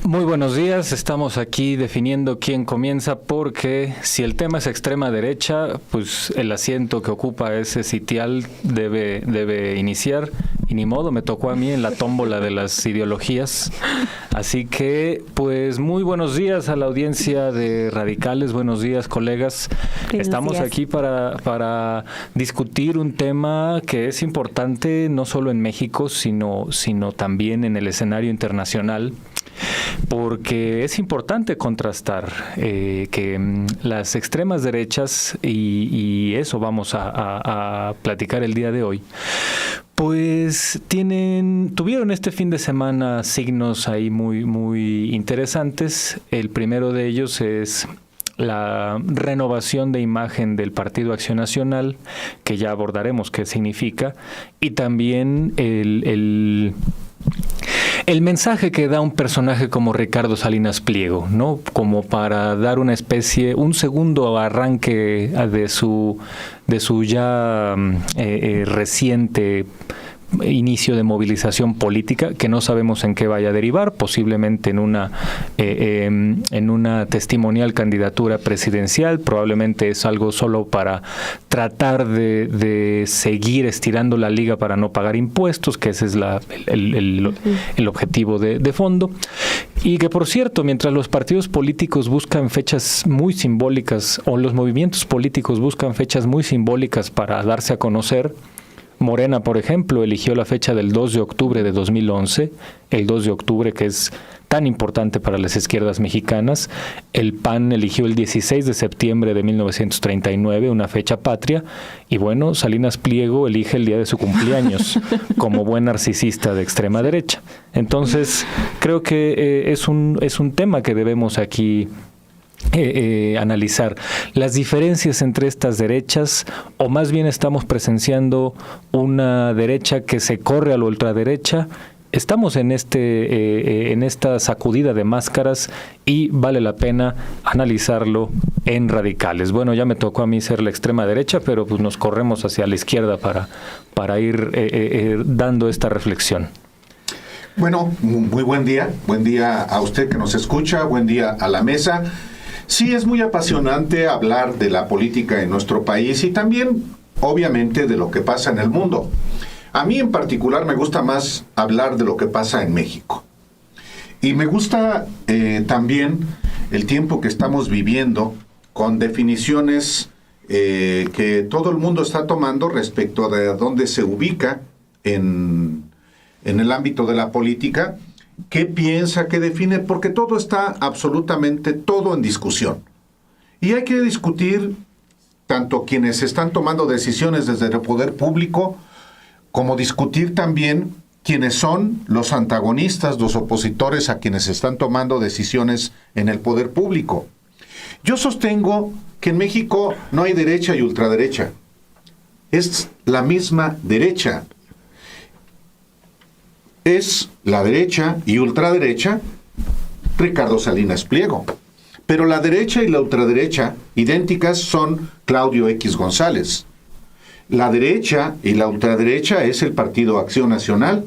Muy buenos días, estamos aquí definiendo quién comienza porque si el tema es extrema derecha, pues el asiento que ocupa ese sitial debe iniciar y ni modo, me tocó a mí en la tómbola de las ideologías. Así que, pues muy buenos días a la audiencia de Radicales, buenos días colegas. Estamos aquí para discutir un tema que es importante no solo en México, sino también en el escenario internacional. Porque es importante contrastar que las extremas derechas, y eso vamos a platicar el día de hoy, pues tuvieron este fin de semana signos ahí muy interesantes. El primero de ellos es la renovación de imagen del Partido Acción Nacional, que ya abordaremos qué significa, y también el mensaje que da un personaje como Ricardo Salinas Pliego, ¿no? Como para dar un segundo arranque de su ya reciente inicio de movilización política, que no sabemos en qué vaya a derivar, posiblemente en una testimonial candidatura presidencial. Probablemente es algo solo para tratar de seguir estirando la liga para no pagar impuestos, que ese es el objetivo de fondo. Y que, por cierto, mientras los partidos políticos buscan fechas muy simbólicas, o los movimientos políticos buscan fechas muy simbólicas para darse a conocer, Morena, por ejemplo, eligió la fecha del 2 de octubre de 2011, el 2 de octubre que es tan importante para las izquierdas mexicanas. El PAN eligió el 16 de septiembre de 1939, una fecha patria, y bueno, Salinas Pliego elige el día de su cumpleaños como buen narcisista de extrema derecha. Entonces, creo que es un tema que debemos aquí analizar las diferencias entre estas derechas, o más bien estamos presenciando una derecha que se corre a la ultraderecha. Estamos en esta sacudida de máscaras y vale la pena analizarlo en Radicales. Bueno, ya me tocó a mí ser la extrema derecha, pero pues nos corremos hacia la izquierda para ir dando esta reflexión. Bueno, muy buen día a usted que nos escucha, buen día a la mesa. Sí, es muy apasionante hablar de la política en nuestro país y también, obviamente, de lo que pasa en el mundo. A mí en particular me gusta más hablar de lo que pasa en México. Y me gusta también el tiempo que estamos viviendo con definiciones que todo el mundo está tomando respecto de dónde se ubica en el ámbito de la política. ¿Qué piensa? ¿Qué define? Porque todo está absolutamente todo en discusión. Y hay que discutir tanto quienes están tomando decisiones desde el poder público, como discutir también quienes son los antagonistas, los opositores a quienes están tomando decisiones en el poder público. Yo sostengo que en México no hay derecha y ultraderecha. Es la misma derecha. Es la derecha y ultraderecha Ricardo Salinas Pliego. Pero la derecha y la ultraderecha idénticas son Claudio X González. La derecha y la ultraderecha es el Partido Acción Nacional.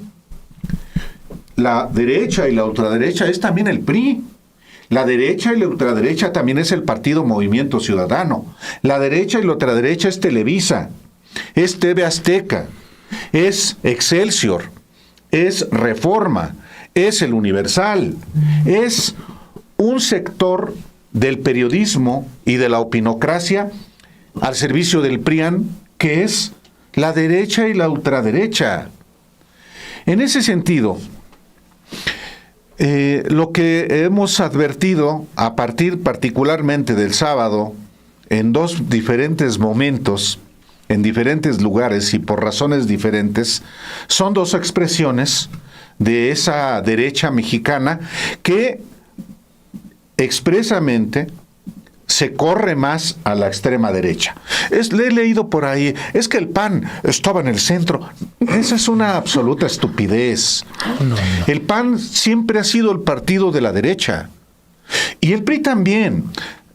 La derecha y la ultraderecha es también el PRI. La derecha y la ultraderecha también es el Partido Movimiento Ciudadano. La derecha y la ultraderecha es Televisa, es TV Azteca, es Excelsior, es Reforma, es el Universal, es un sector del periodismo y de la opinocracia al servicio del PRIAN, que es la derecha y la ultraderecha. En ese sentido, lo que hemos advertido a partir particularmente del sábado, en dos diferentes momentos, en diferentes lugares y por razones diferentes, son dos expresiones de esa derecha mexicana que expresamente se corre más a la extrema derecha. Le he leído por ahí, es que el PAN estaba en el centro. Esa es una absoluta estupidez. No. El PAN siempre ha sido el partido de la derecha. Y el PRI también,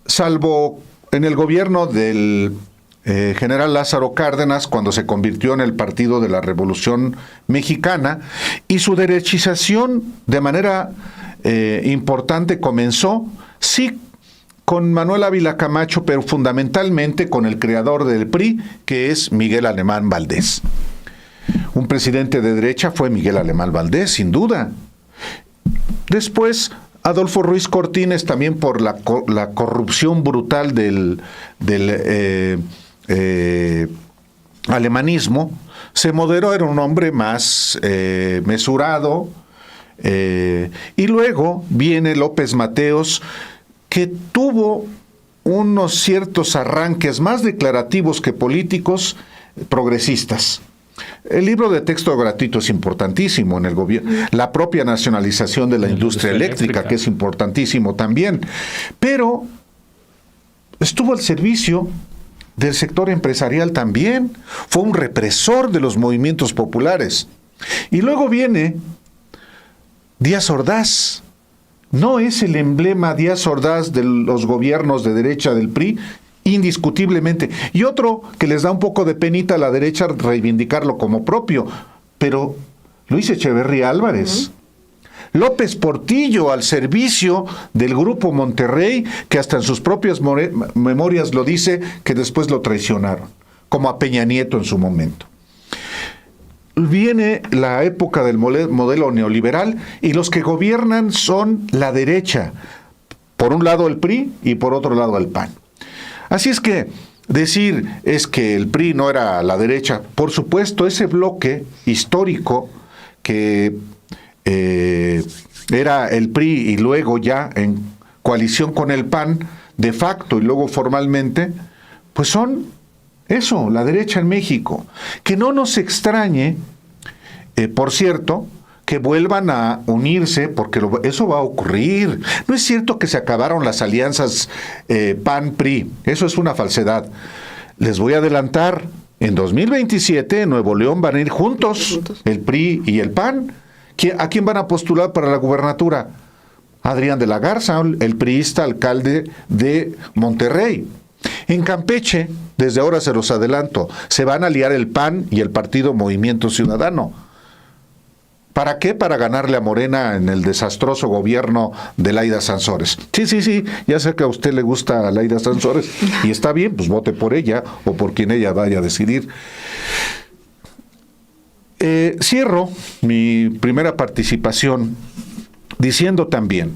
salvo en el gobierno del general Lázaro Cárdenas, cuando se convirtió en el Partido de la Revolución Mexicana, y su derechización de manera importante comenzó, sí, con Manuel Ávila Camacho, pero fundamentalmente con el creador del PRI, que es Miguel Alemán Valdés. Un presidente de derecha fue Miguel Alemán Valdés, sin duda. Después, Adolfo Ruiz Cortines, también por la corrupción brutal del alemanismo, se moderó, era un hombre más mesurado. Y luego viene López Mateos, que tuvo unos ciertos arranques más declarativos que políticos progresistas. El libro de texto gratuito es importantísimo en el gobierno. La propia nacionalización de la industria eléctrica, que es importantísimo también. Pero estuvo al servicio del sector empresarial también. Fue un represor de los movimientos populares. Y luego viene Díaz Ordaz. No es el emblema Díaz Ordaz de los gobiernos de derecha del PRI, indiscutiblemente. Y otro que les da un poco de penita a la derecha reivindicarlo como propio, pero Luis Echeverría Álvarez. López Portillo, al servicio del Grupo Monterrey, que hasta en sus propias memorias lo dice, que después lo traicionaron, como a Peña Nieto en su momento. Viene la época del modelo neoliberal y los que gobiernan son la derecha. Por un lado el PRI y por otro lado el PAN. Así es que decir es que el PRI no era la derecha, por supuesto, ese bloque histórico que era el PRI y luego ya en coalición con el PAN, de facto y luego formalmente, pues son eso, la derecha en México. Que no nos extrañe, por cierto, que vuelvan a unirse, porque eso va a ocurrir. No es cierto que se acabaron las alianzas PAN-PRI, eso es una falsedad. Les voy a adelantar, en 2027 en Nuevo León van a ir juntos, el PRI y el PAN. ¿A quién van a postular para la gubernatura? Adrián de la Garza, el priista alcalde de Monterrey. En Campeche, desde ahora se los adelanto, se van a aliar el PAN y el Partido Movimiento Ciudadano. ¿Para qué? Para ganarle a Morena en el desastroso gobierno de Laida Sansores. Sí, ya sé que a usted le gusta a Laida Sansores y está bien, pues vote por ella o por quien ella vaya a decidir. Cierro mi primera participación diciendo también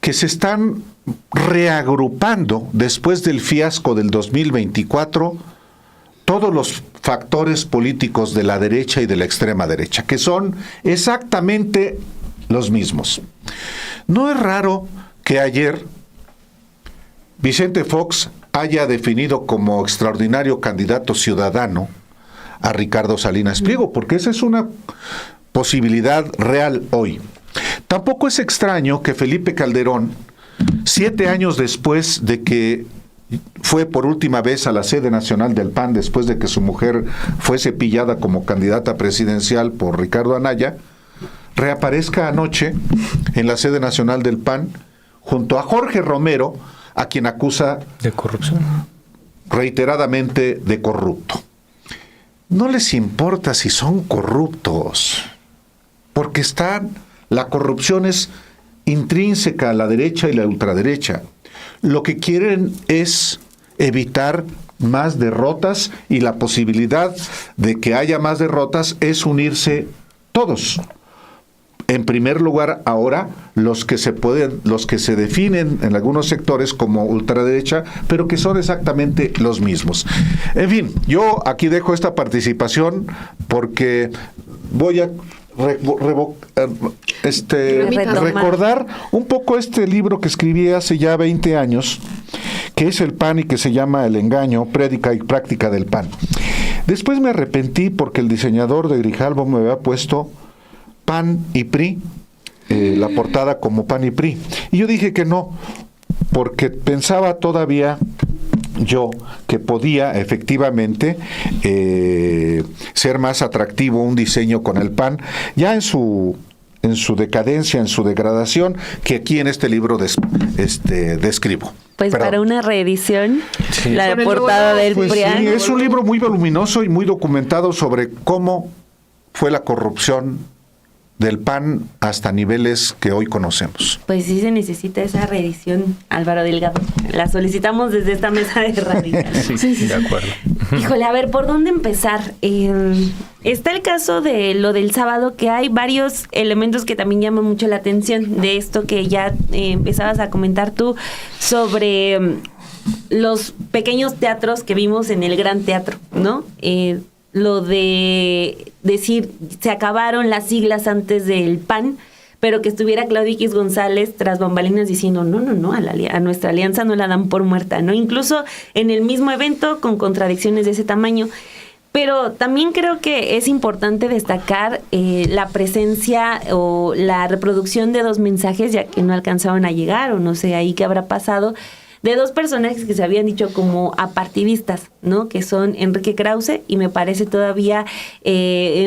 que se están reagrupando después del fiasco del 2024 todos los factores políticos de la derecha y de la extrema derecha, que son exactamente los mismos. No es raro que ayer Vicente Fox haya definido como extraordinario candidato ciudadano a Ricardo Salinas Pliego, porque esa es una posibilidad real hoy. Tampoco es extraño que Felipe Calderón, 7 años después de que fue por última vez a la sede nacional del PAN, después de que su mujer fue cepillada como candidata presidencial por Ricardo Anaya, reaparezca anoche en la sede nacional del PAN junto a Jorge Romero, a quien acusa de corrupción reiteradamente de corrupto. No les importa si son corruptos, porque la corrupción es intrínseca a la derecha y la ultraderecha. Lo que quieren es evitar más derrotas, y la posibilidad de que haya más derrotas es unirse todos. En primer lugar, ahora, los que se definen en algunos sectores como ultraderecha, pero que son exactamente los mismos. En fin, yo aquí dejo esta participación porque voy a recordar un poco este libro que escribí hace ya 20 años, que es el PAN y que se llama El engaño, prédica y práctica del PAN. Después me arrepentí porque el diseñador de Grijalbo me había puesto PAN y PRI, la portada como PAN y PRI. Y yo dije que no, porque pensaba todavía yo que podía efectivamente ser más atractivo un diseño con el PAN, ya en su decadencia, en su degradación, que aquí en este libro describo. Pues para una reedición, sí, la portada del pues PRI. Sí, es un libro muy voluminoso y muy documentado sobre cómo fue la corrupción del PAN hasta niveles que hoy conocemos. Pues sí se necesita esa reedición, Álvaro Delgado. La solicitamos desde esta mesa de radicales. Sí, de acuerdo. Híjole, a ver, ¿por dónde empezar? Está el caso de lo del sábado, que hay varios elementos que también llaman mucho la atención de esto que ya empezabas a comentar tú sobre los pequeños teatros que vimos en el Gran Teatro, ¿no? Lo de decir, se acabaron las siglas antes del PAN, pero que estuviera Claudio X González tras bambalinas diciendo, no, a nuestra alianza no la dan por muerta, ¿no? Incluso en el mismo evento con contradicciones de ese tamaño. Pero también creo que es importante destacar la presencia o la reproducción de dos mensajes, ya que no alcanzaron a llegar, o no sé ahí qué habrá pasado, de dos personajes que se habían dicho como apartidistas, ¿no? Que son Enrique Krause, y me parece todavía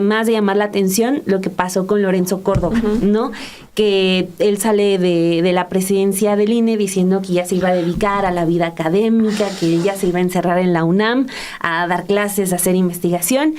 más de llamar la atención lo que pasó con Lorenzo Córdoba, ¿no? Que él sale de la presidencia del INE diciendo que ya se iba a dedicar a la vida académica, que ya se iba a encerrar en la UNAM a dar clases, a hacer investigación,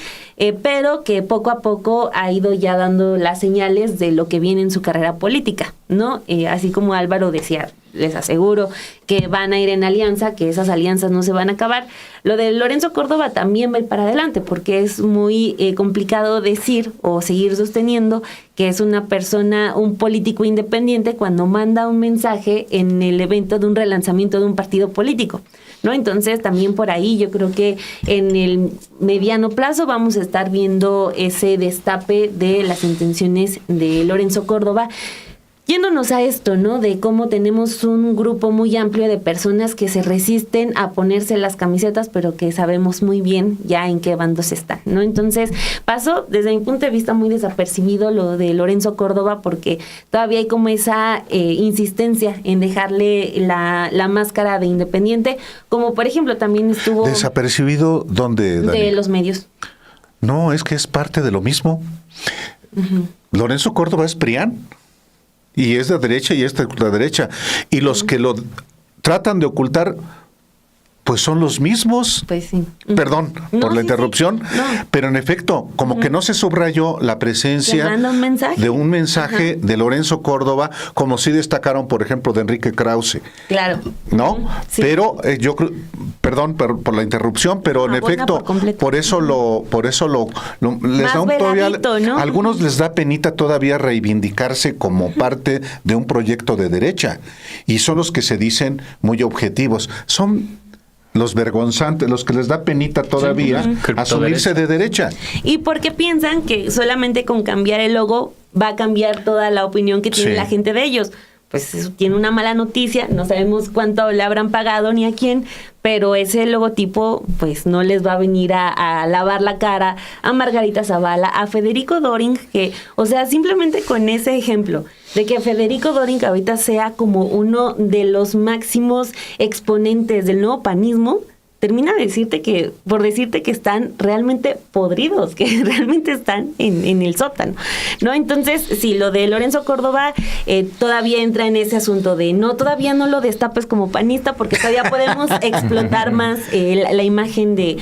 pero que poco a poco ha ido ya dando las señales de lo que viene en su carrera política, ¿no? Así como Álvaro decía, les aseguro que van a ir en alianza, que esas alianzas no se van a acabar. Lo de Lorenzo Córdoba también va a ir para adelante, porque es muy complicado decir o seguir sosteniendo que es una persona, un político independiente, cuando manda un mensaje en el evento de un relanzamiento de un partido político, ¿no? Entonces, también por ahí yo creo que en el mediano plazo vamos a estar viendo ese destape de las intenciones de Lorenzo Córdoba. Yéndonos a esto, ¿no? De cómo tenemos un grupo muy amplio de personas que se resisten a ponerse las camisetas, pero que sabemos muy bien ya en qué bandos están, ¿no? Entonces, pasó desde mi punto de vista muy desapercibido lo de Lorenzo Córdoba, porque todavía hay como esa insistencia en dejarle la máscara de independiente, como por ejemplo también estuvo... ¿Desapercibido dónde, Dani? De los medios. No, es que es parte de lo mismo. Lorenzo Córdoba es PRIAN. Y es de derecha y es de ultraderecha. Y los que lo tratan de ocultar, pues son los mismos. Pues sí. Perdón por la interrupción, sí. No. Pero en efecto, como que no se subrayó la presencia de un mensaje de Lorenzo Córdoba, como sí destacaron, por ejemplo, de Enrique Krause. Claro. ¿No? Sí. Pero yo creo, perdón por la interrupción, pero en efecto, por eso les da un todavía, ¿no? Algunos les da penita todavía reivindicarse como parte de un proyecto de derecha, y son los que se dicen muy objetivos. Son los vergonzantes, los que les da penita todavía asumirse de derecha. Y porque piensan que solamente con cambiar el logo va a cambiar toda la opinión que tiene la gente de ellos. Pues eso tiene una mala noticia, no sabemos cuánto le habrán pagado ni a quién, pero ese logotipo pues no les va a venir a lavar la cara a Margarita Zavala, a Federico Doring, que, o sea, simplemente con ese ejemplo de que Federico Doring ahorita sea como uno de los máximos exponentes del nuevo panismo, termina por decirte que están realmente podridos, que realmente están en el sótano, ¿no? Entonces, sí, lo de Lorenzo Córdoba todavía entra en ese asunto de todavía no lo destapes como panista, porque todavía podemos explotar más la imagen de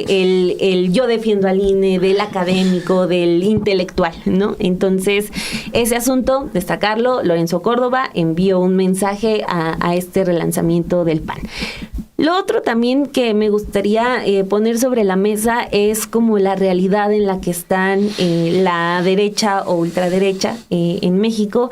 el yo defiendo al INE, del académico, del intelectual, ¿no? Entonces, ese asunto, destacarlo, Lorenzo Córdoba envió un mensaje a este relanzamiento del PAN. Lo otro también que me gustaría poner sobre la mesa es como la realidad en la que están la derecha o ultraderecha en México,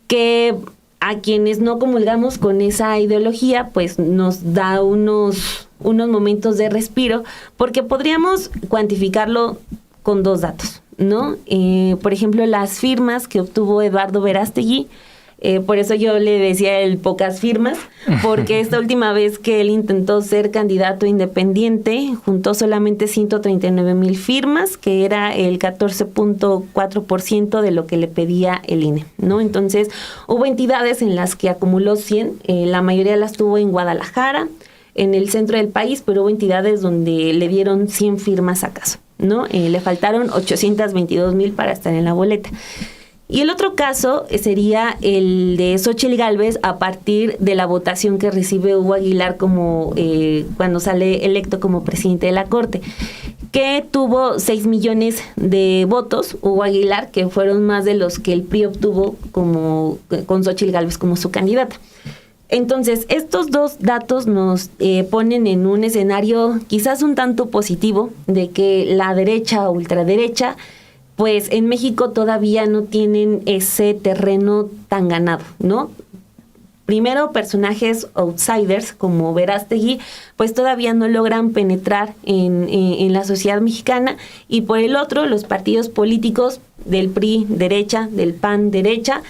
que a quienes no comulgamos con esa ideología, pues nos da unos momentos de respiro, porque podríamos cuantificarlo con dos datos, ¿no? Por ejemplo, las firmas que obtuvo Eduardo Verástegui. Por eso yo le decía el pocas firmas, porque esta última vez que él intentó ser candidato independiente, juntó solamente 139,000 firmas, que era el 14.4% de lo que le pedía el INE, ¿no? Entonces, hubo entidades en las que acumuló 100, la mayoría las tuvo en Guadalajara, en el centro del país, pero hubo entidades donde le dieron 100 firmas acaso, ¿no? Le faltaron 822,000 para estar en la boleta. Y el otro caso sería el de Xóchitl Gálvez a partir de la votación que recibe Hugo Aguilar como cuando sale electo como presidente de la Corte, que tuvo 6 millones de votos, Hugo Aguilar, que fueron más de los que el PRI obtuvo con Xóchitl Gálvez como su candidata. Entonces, estos dos datos nos ponen en un escenario quizás un tanto positivo de que la derecha o ultraderecha, pues en México todavía no tienen ese terreno tan ganado, ¿no? Primero, personajes outsiders como Verástegui, pues todavía no logran penetrar en la sociedad mexicana, y por el otro, los partidos políticos del PRI derecha, del PAN derecha,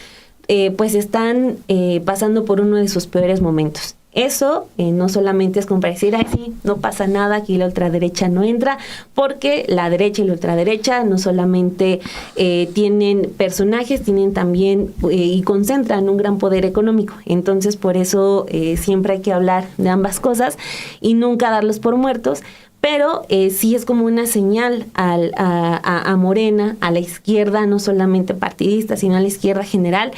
pues están pasando por uno de sus peores momentos. Eso no solamente es como para decir, ay, sí, no pasa nada, aquí la ultraderecha no entra, porque la derecha y la ultraderecha no solamente tienen personajes, tienen también y concentran un gran poder económico. Entonces, por eso siempre hay que hablar de ambas cosas y nunca darlos por muertos. Pero sí es como una señal a Morena, a la izquierda, no solamente partidista, sino a la izquierda general,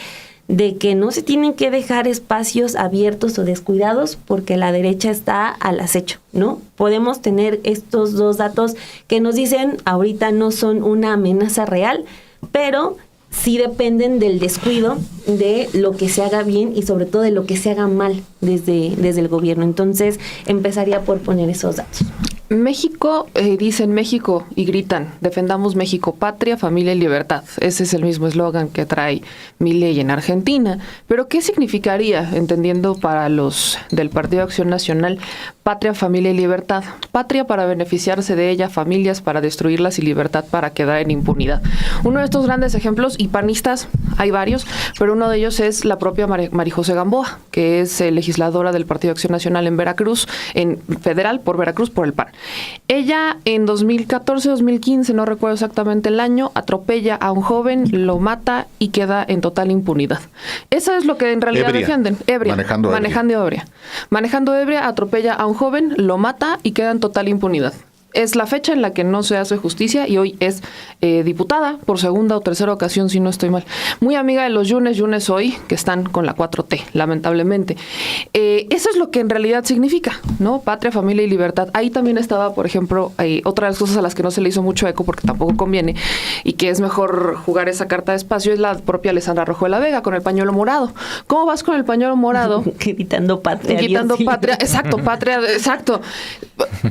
de que no se tienen que dejar espacios abiertos o descuidados porque la derecha está al acecho, ¿no? Podemos tener estos dos datos que nos dicen ahorita no son una amenaza real, pero sí dependen del descuido de lo que se haga bien y sobre todo de lo que se haga mal desde el gobierno. Entonces, empezaría por poner esos datos. México, dicen México y gritan, defendamos México, patria, familia y libertad. Ese es el mismo eslogan que trae Milei en Argentina. Pero ¿qué significaría, entendiendo para los del Partido Acción Nacional, patria, familia y libertad? Patria para beneficiarse de ella, familias para destruirlas y libertad para quedar en impunidad. Uno de estos grandes ejemplos, y panistas hay varios, pero uno de ellos es la propia María José Gamboa, que es legisladora del Partido Acción Nacional en Veracruz, en federal por Veracruz, por el PAN. Ella en 2014-2015, no recuerdo exactamente el año, atropella a un joven, lo mata y queda en total impunidad. Eso es lo que en realidad defienden. Manejando ebria, atropella a un joven, lo mata y queda en total impunidad. Es la fecha en la que no se hace justicia y hoy es diputada por segunda o tercera ocasión, si no estoy mal. Muy amiga de los Yunes hoy, que están con la 4T, lamentablemente. Eso es lo que en realidad significa, ¿no? Patria, familia y libertad. Ahí también estaba, por ejemplo, otra de las cosas a las que no se le hizo mucho eco porque tampoco conviene y que es mejor jugar esa carta de espacio, es la propia Alessandra Rojo de la Vega con el pañuelo morado. ¿Cómo vas con el pañuelo morado? Gritando patria. Gritando patria, exacto, patria, exacto.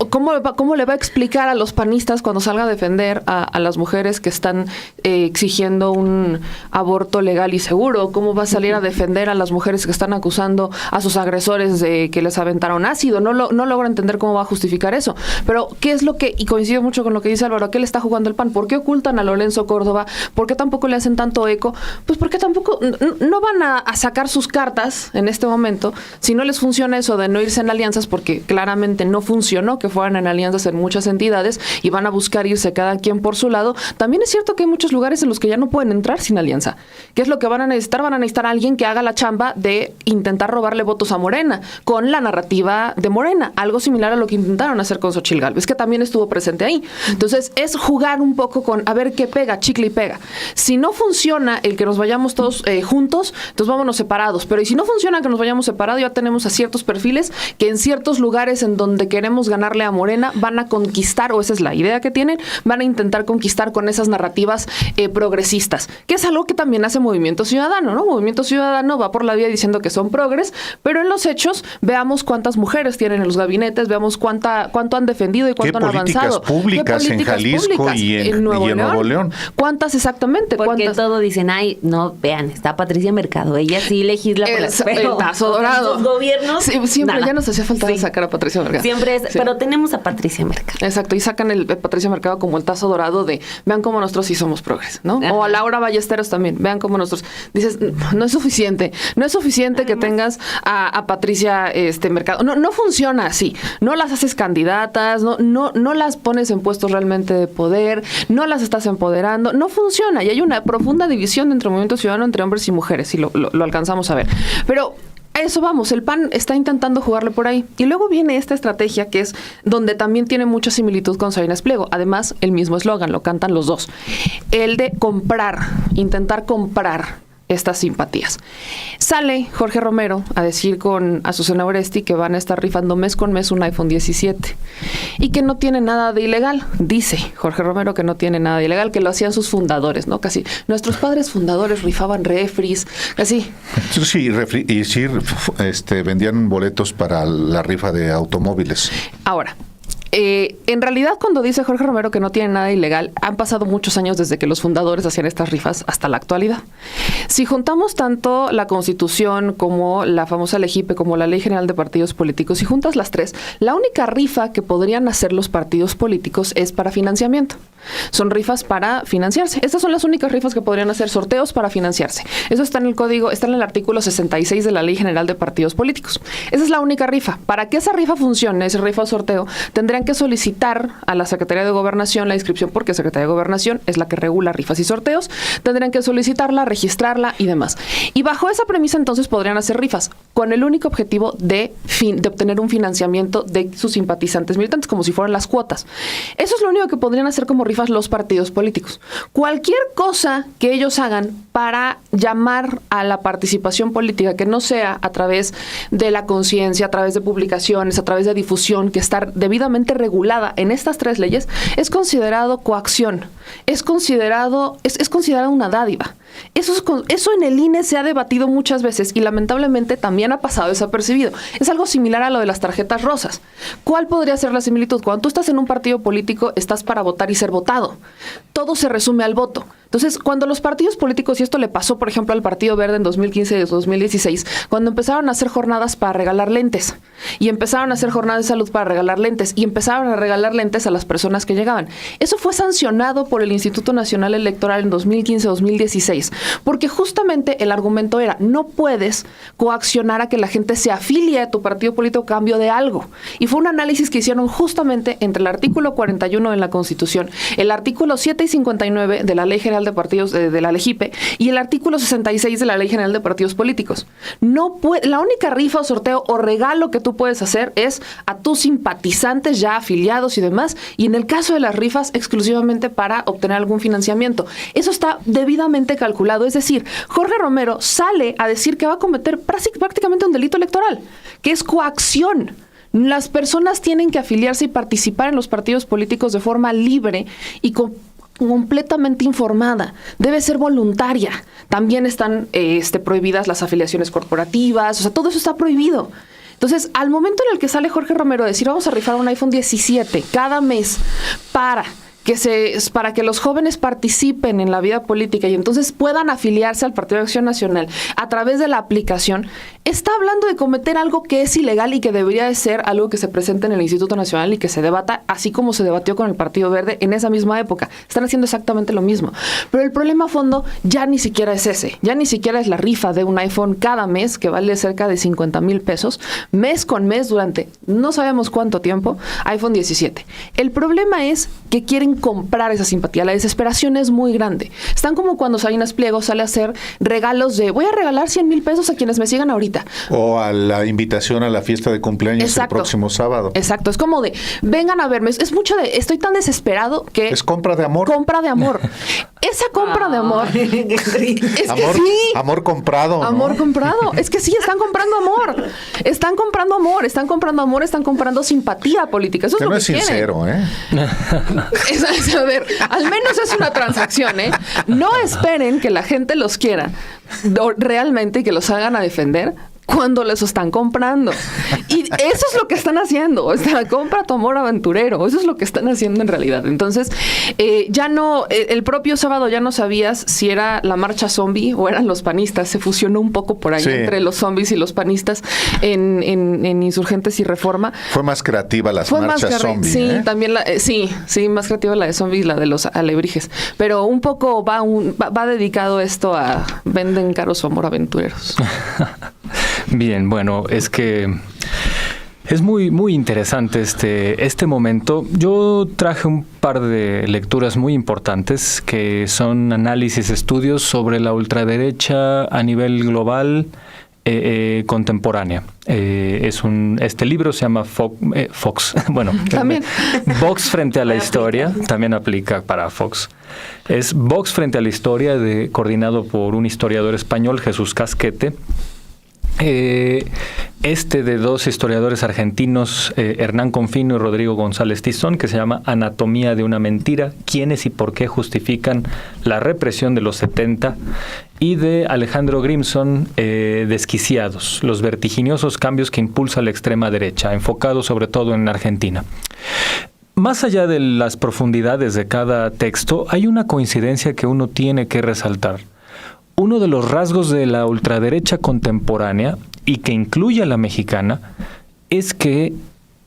¿Cómo le va a explicar a los panistas cuando salga a defender a las mujeres que están exigiendo un aborto legal y seguro? ¿Cómo va a salir a defender a las mujeres que están acusando a sus agresores de que les aventaron ácido? No logro entender cómo va a justificar eso. Pero, ¿qué es lo que, y coincido mucho con lo que dice Álvaro, ¿a qué le está jugando el PAN? ¿Por qué ocultan a Lorenzo Córdoba? ¿Por qué tampoco le hacen tanto eco? Pues porque tampoco, no van a sacar sus cartas en este momento si no les funciona eso de no irse en alianzas, porque claramente no funcionó que fueran en alianzas en muchas entidades y van a buscar irse cada quien por su lado. También es cierto que hay muchos lugares en los que ya no pueden entrar sin alianza. ¿Qué es lo que van a necesitar? Van a necesitar a alguien que haga la chamba de intentar robarle votos a Morena, con la narrativa de Morena, algo similar a lo que intentaron hacer con Xóchitl Gálvez, que también estuvo presente ahí. Entonces, es jugar un poco con a ver qué pega, chicle y pega. Si no funciona el que nos vayamos todos juntos, entonces vámonos separados. Pero y si no funciona que nos vayamos separados, ya tenemos a ciertos perfiles que en ciertos lugares en donde queremos ganarle a Morena van a conquistar, o esa es la idea que tienen, van a intentar conquistar con esas narrativas progresistas, que es algo que también hace Movimiento Ciudadano, ¿no? Movimiento Ciudadano va por la vía diciendo que son progres, pero en los hechos veamos cuántas mujeres tienen en los gabinetes, veamos cuánto han defendido y cuánto han avanzado. Públicas en Jalisco y en Nuevo León. ¿Cuántas exactamente? Porque todos dicen, ay, no, vean, está Patricia Mercado, ella sí legisla por el tazo dorado. Los gobiernos, sí, siempre nada. Ya nos hacía falta sacar a Patricia Mercado. Siempre es, pero tenemos a Patricia Mercado. Exacto, y sacan el Patricia Mercado como el tazo dorado de, vean cómo nosotros sí somos progres, ¿no? Ajá. O a Laura Ballesteros también, vean cómo nosotros, dices, no es suficiente que tengas a Patricia Mercado, no funciona así, no las haces candidatas, no las pones en puestos realmente de poder, no las estás empoderando, no funciona, y hay una profunda división dentro del Movimiento Ciudadano entre hombres y mujeres, y lo alcanzamos a ver, pero a eso vamos, el PAN está intentando jugarle por ahí. Y luego viene esta estrategia que es donde también tiene mucha similitud con Salinas Pliego. Además, el mismo eslogan, lo cantan los dos. El de intentar comprar estas simpatías. Sale Jorge Romero a decir con Azucena Oresti que van a estar rifando mes con mes un iPhone 17 y que no tiene nada de ilegal. Dice Jorge Romero que no tiene nada de ilegal, que lo hacían sus fundadores, ¿no? Casi nuestros padres fundadores rifaban refris, así. Sí, vendían boletos para la rifa de automóviles. Ahora, en realidad, cuando dice Jorge Romero que no tiene nada ilegal, han pasado muchos años desde que los fundadores hacían estas rifas hasta la actualidad. Si juntamos tanto la Constitución como la famosa LEGIPE, como la Ley General de Partidos Políticos, y juntas las tres, la única rifa que podrían hacer los partidos políticos es para financiamiento. Son rifas para financiarse. Estas son las únicas rifas que podrían hacer, sorteos para financiarse. Eso está en el código, está en el artículo 66 de la Ley General de Partidos Políticos. Esa es la única rifa. Para que esa rifa funcione, esa rifa o sorteo, tendrían que solicitar a la Secretaría de Gobernación la inscripción, porque Secretaría de Gobernación es la que regula rifas y sorteos. Tendrían que solicitarla, registrarla y demás. Y bajo esa premisa, entonces, podrían hacer rifas con el único objetivo de obtener un financiamiento de sus simpatizantes militantes, como si fueran las cuotas. Eso es lo único que podrían hacer como rifas los partidos políticos. Cualquier cosa que ellos hagan para llamar a la participación política, que no sea a través de la conciencia, a través de publicaciones, a través de difusión, que está debidamente regulada en estas tres leyes, es considerado coacción, es considerado una dádiva. Eso en el INE se ha debatido muchas veces y lamentablemente también ha pasado desapercibido. Es algo similar a lo de las tarjetas rosas. ¿Cuál podría ser la similitud? Cuando tú estás en un partido político, estás para votar y ser votado. Todo se resume al voto. Entonces, cuando los partidos políticos, y esto le pasó, por ejemplo, al Partido Verde en 2015 y 2016, cuando empezaron a hacer jornadas para regalar lentes, y empezaron a hacer jornadas de salud para regalar lentes, y empezaron a regalar lentes a las personas que llegaban. Eso fue sancionado por el Instituto Nacional Electoral en 2015-2016, porque justamente el argumento era, no puedes coaccionar a que la gente se afilie a tu partido político a cambio de algo. Y fue un análisis que hicieron justamente entre el artículo 41 de la Constitución, el artículo 7 y 59 de la Ley General de Partidos de la LEGIPE y el artículo 66 de la Ley General de Partidos Políticos. La única rifa o sorteo o regalo que tú puedes hacer es a tus simpatizantes ya afiliados y demás, y en el caso de las rifas exclusivamente para obtener algún financiamiento. Eso está debidamente calculado, es decir, Jorge Romero sale a decir que va a cometer prácticamente un delito electoral, que es coacción. Las personas tienen que afiliarse y participar en los partidos políticos de forma libre y completamente informada, debe ser voluntaria. También están prohibidas las afiliaciones corporativas, o sea, todo eso está prohibido. Entonces, al momento en el que sale Jorge Romero a decir vamos a rifar un iPhone 17 cada mes para que los jóvenes participen en la vida política y entonces puedan afiliarse al Partido de Acción Nacional a través de la aplicación, está hablando de cometer algo que es ilegal y que debería de ser algo que se presente en el Instituto Nacional y que se debata, así como se debatió con el Partido Verde en esa misma época. Están haciendo exactamente lo mismo. Pero el problema a fondo ya ni siquiera es ese. Ya ni siquiera es la rifa de un iPhone cada mes, que vale cerca de 50,000 pesos, mes con mes durante no sabemos cuánto tiempo, iPhone 17. El problema es que quieren comprar esa simpatía. La desesperación es muy grande. Están como cuando Salinas Pliego sale a hacer regalos de voy a regalar 100,000 pesos a quienes me sigan ahorita. O a la invitación a la fiesta de cumpleaños. Exacto. El próximo sábado. Exacto. Es como de vengan a verme. Es mucho de estoy tan desesperado que... Es compra de amor. Compra de amor. Esa compra de amor. Es que amor, sí. Amor comprado. Amor, ¿no? Comprado. Es que sí, están comprando amor. Están comprando amor. Están comprando amor. Están comprando simpatía política. Eso es lo que quieren. Que no es sincero, A ver, al menos es una transacción, ¿eh? No esperen que la gente los quiera realmente y que los hagan a defender cuando les están comprando. Y eso es lo que están haciendo. O sea, compra tu amor aventurero. Eso es lo que están haciendo en realidad. Entonces, ya no, el propio sábado ya no sabías si era la marcha zombie o eran los panistas. Se fusionó un poco por ahí entre los zombies y los panistas en Insurgentes y Reforma. Fue más creativa las marchas zombie. Sí, también sí, más creativa la de zombies y la de los alebrijes. Pero un poco va dedicado esto a venden caro su amor aventureros. Bien, bueno, es que es muy, muy interesante este momento. Yo traje un par de lecturas muy importantes que son análisis, estudios sobre la ultraderecha a nivel global contemporánea. Este libro se llama Fox. Bueno, también. Vox frente a la historia, también aplica para Fox. Es Vox frente a la historia, coordinado por un historiador español, Jesús Casquete. De dos historiadores argentinos, Hernán Confino y Rodrigo González Tizón, que se llama Anatomía de una mentira, quiénes y por qué justifican la represión de los 70, y de Alejandro Grimson, Desquiciados, los vertiginosos cambios que impulsa la extrema derecha, enfocado sobre todo en Argentina. Más allá de las profundidades de cada texto, hay una coincidencia que uno tiene que resaltar. Uno de los rasgos de la ultraderecha contemporánea, y que incluye a la mexicana, es que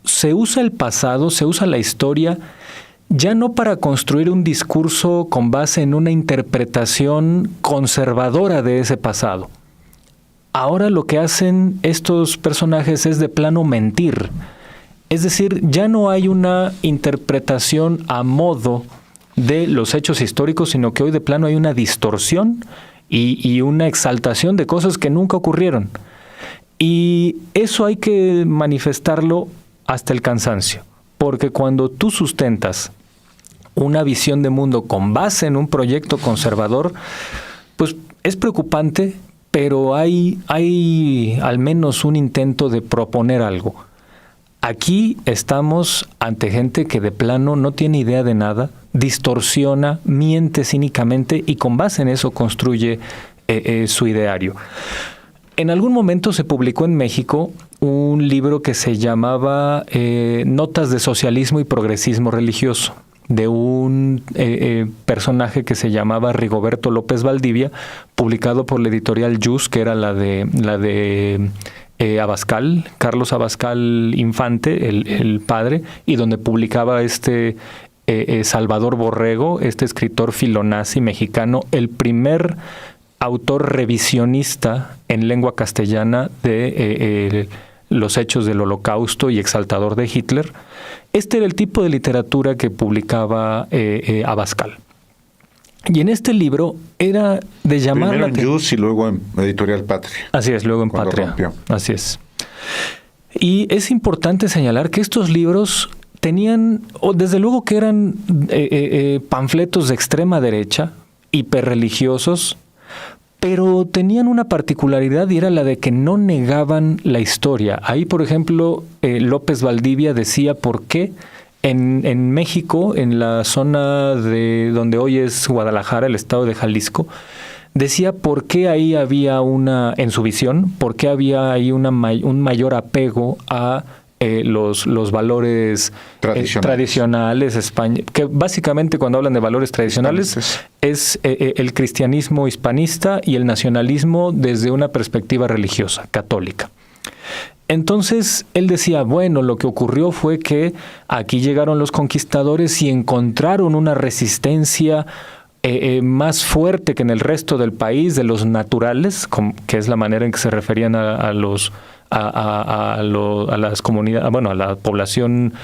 se usa el pasado, se usa la historia, ya no para construir un discurso con base en una interpretación conservadora de ese pasado. Ahora lo que hacen estos personajes es de plano mentir. Es decir, ya no hay una interpretación a modo de los hechos históricos, sino que hoy de plano hay una distorsión y una exaltación de cosas que nunca ocurrieron. Y eso hay que manifestarlo hasta el cansancio, porque cuando tú sustentas una visión de mundo con base en un proyecto conservador, pues es preocupante, pero hay al menos un intento de proponer algo. Aquí estamos ante gente que de plano no tiene idea de nada, distorsiona, miente cínicamente y con base en eso construye su ideario. En algún momento se publicó en México un libro que se llamaba Notas de Socialismo y Progresismo Religioso, de un personaje que se llamaba Rigoberto López Valdivia, publicado por la editorial Yus, que era la de Abascal, Carlos Abascal Infante, el padre, y donde publicaba Salvador Borrego, este escritor filonazi mexicano, el primer autor revisionista en lengua castellana de los hechos del Holocausto y exaltador de Hitler. Este era el tipo de literatura que publicaba Abascal. Y en este libro era de llamar primero en Yus y luego en Editorial Patria. Así es, luego en Patria. Rompió. Así es. Y es importante señalar que estos libros tenían, desde luego que eran panfletos de extrema derecha, hiperreligiosos, pero tenían una particularidad y era la de que no negaban la historia. Ahí, por ejemplo, López Valdivia decía por qué en México, en la zona de donde hoy es Guadalajara, el estado de Jalisco, decía por qué ahí había en su visión, por qué había ahí un mayor apego a los valores tradicionales que básicamente cuando hablan de valores tradicionales es el cristianismo hispanista y el nacionalismo desde una perspectiva religiosa, católica. Entonces él decía, bueno, lo que ocurrió fue que aquí llegaron los conquistadores y encontraron una resistencia más fuerte que en el resto del país, de los naturales, que es la manera en que se referían a las comunidades, bueno, a la población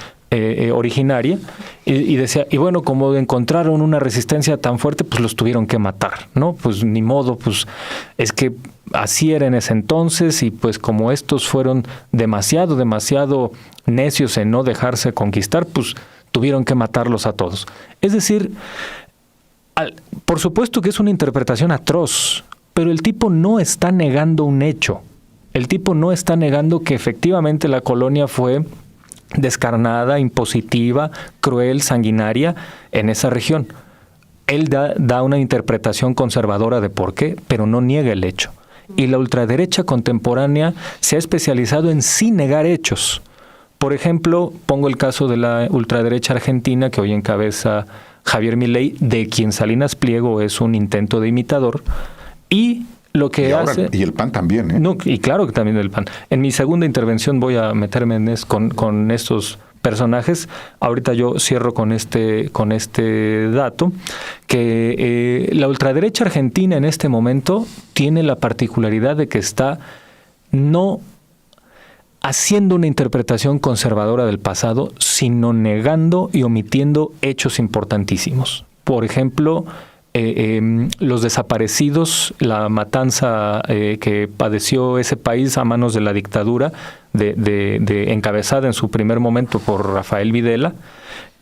originaria, y decía, y bueno, como encontraron una resistencia tan fuerte, pues los tuvieron que matar, ¿no? Pues ni modo, pues es que así era en ese entonces, y pues como estos fueron demasiado necios en no dejarse conquistar, pues tuvieron que matarlos a todos. Es decir, por supuesto que es una interpretación atroz, pero el tipo no está negando un hecho. El tipo no está negando que efectivamente la colonia fue descarnada, impositiva, cruel, sanguinaria en esa región. Él da una interpretación conservadora de por qué, pero no niega el hecho. Y la ultraderecha contemporánea se ha especializado en sí negar hechos. Por ejemplo, pongo el caso de la ultraderecha argentina que hoy encabeza Javier Milei, de quien Salinas Pliego es un intento de imitador, y lo que hace... Y el PAN también, ¿eh? No, y claro que también el PAN. En mi segunda intervención voy a meterme con estos personajes. Ahorita yo cierro con este dato, que la ultraderecha argentina en este momento tiene la particularidad de que está no haciendo una interpretación conservadora del pasado, sino negando y omitiendo hechos importantísimos. Por ejemplo, los desaparecidos, la matanza que padeció ese país a manos de la dictadura, encabezada en su primer momento por Rafael Videla,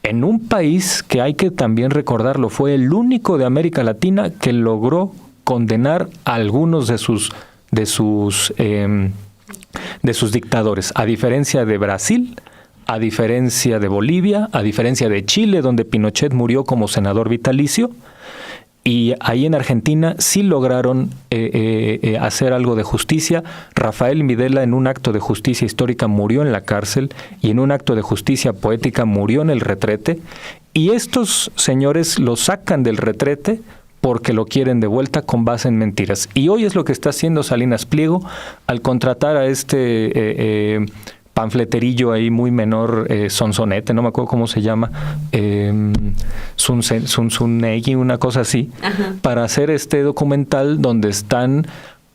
en un país que hay que también recordarlo, fue el único de América Latina que logró condenar a algunos de sus dictadores, a diferencia de Brasil, a diferencia de Bolivia, a diferencia de Chile, donde Pinochet murió como senador vitalicio. Y ahí en Argentina sí lograron hacer algo de justicia. Rafael Videla, en un acto de justicia histórica, murió en la cárcel, y en un acto de justicia poética murió en el retrete. Y estos señores lo sacan del retrete porque lo quieren de vuelta con base en mentiras. Y hoy es lo que está haciendo Salinas Pliego al contratar a este panfleterillo ahí muy menor, Sonsonete, no me acuerdo cómo se llama, Sunsunegui, una cosa así, ajá, para hacer este documental donde están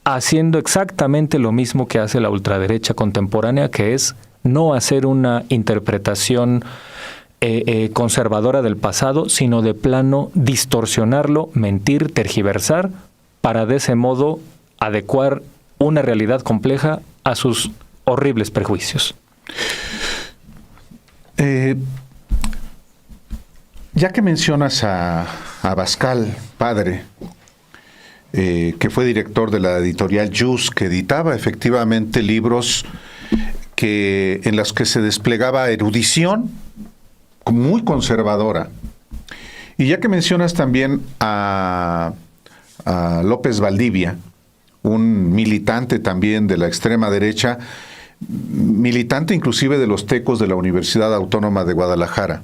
haciendo exactamente lo mismo que hace la ultraderecha contemporánea, que es no hacer una interpretación conservadora del pasado, sino de plano distorsionarlo, mentir, tergiversar, para de ese modo adecuar una realidad compleja a sus horribles prejuicios. Ya que mencionas a Abascal, padre, que fue director de la editorial Jus, que editaba efectivamente libros en los que se desplegaba erudición muy conservadora. Y ya que mencionas también a López Valdivia, un militante también de la extrema derecha, militante inclusive de los tecos de la Universidad Autónoma de Guadalajara.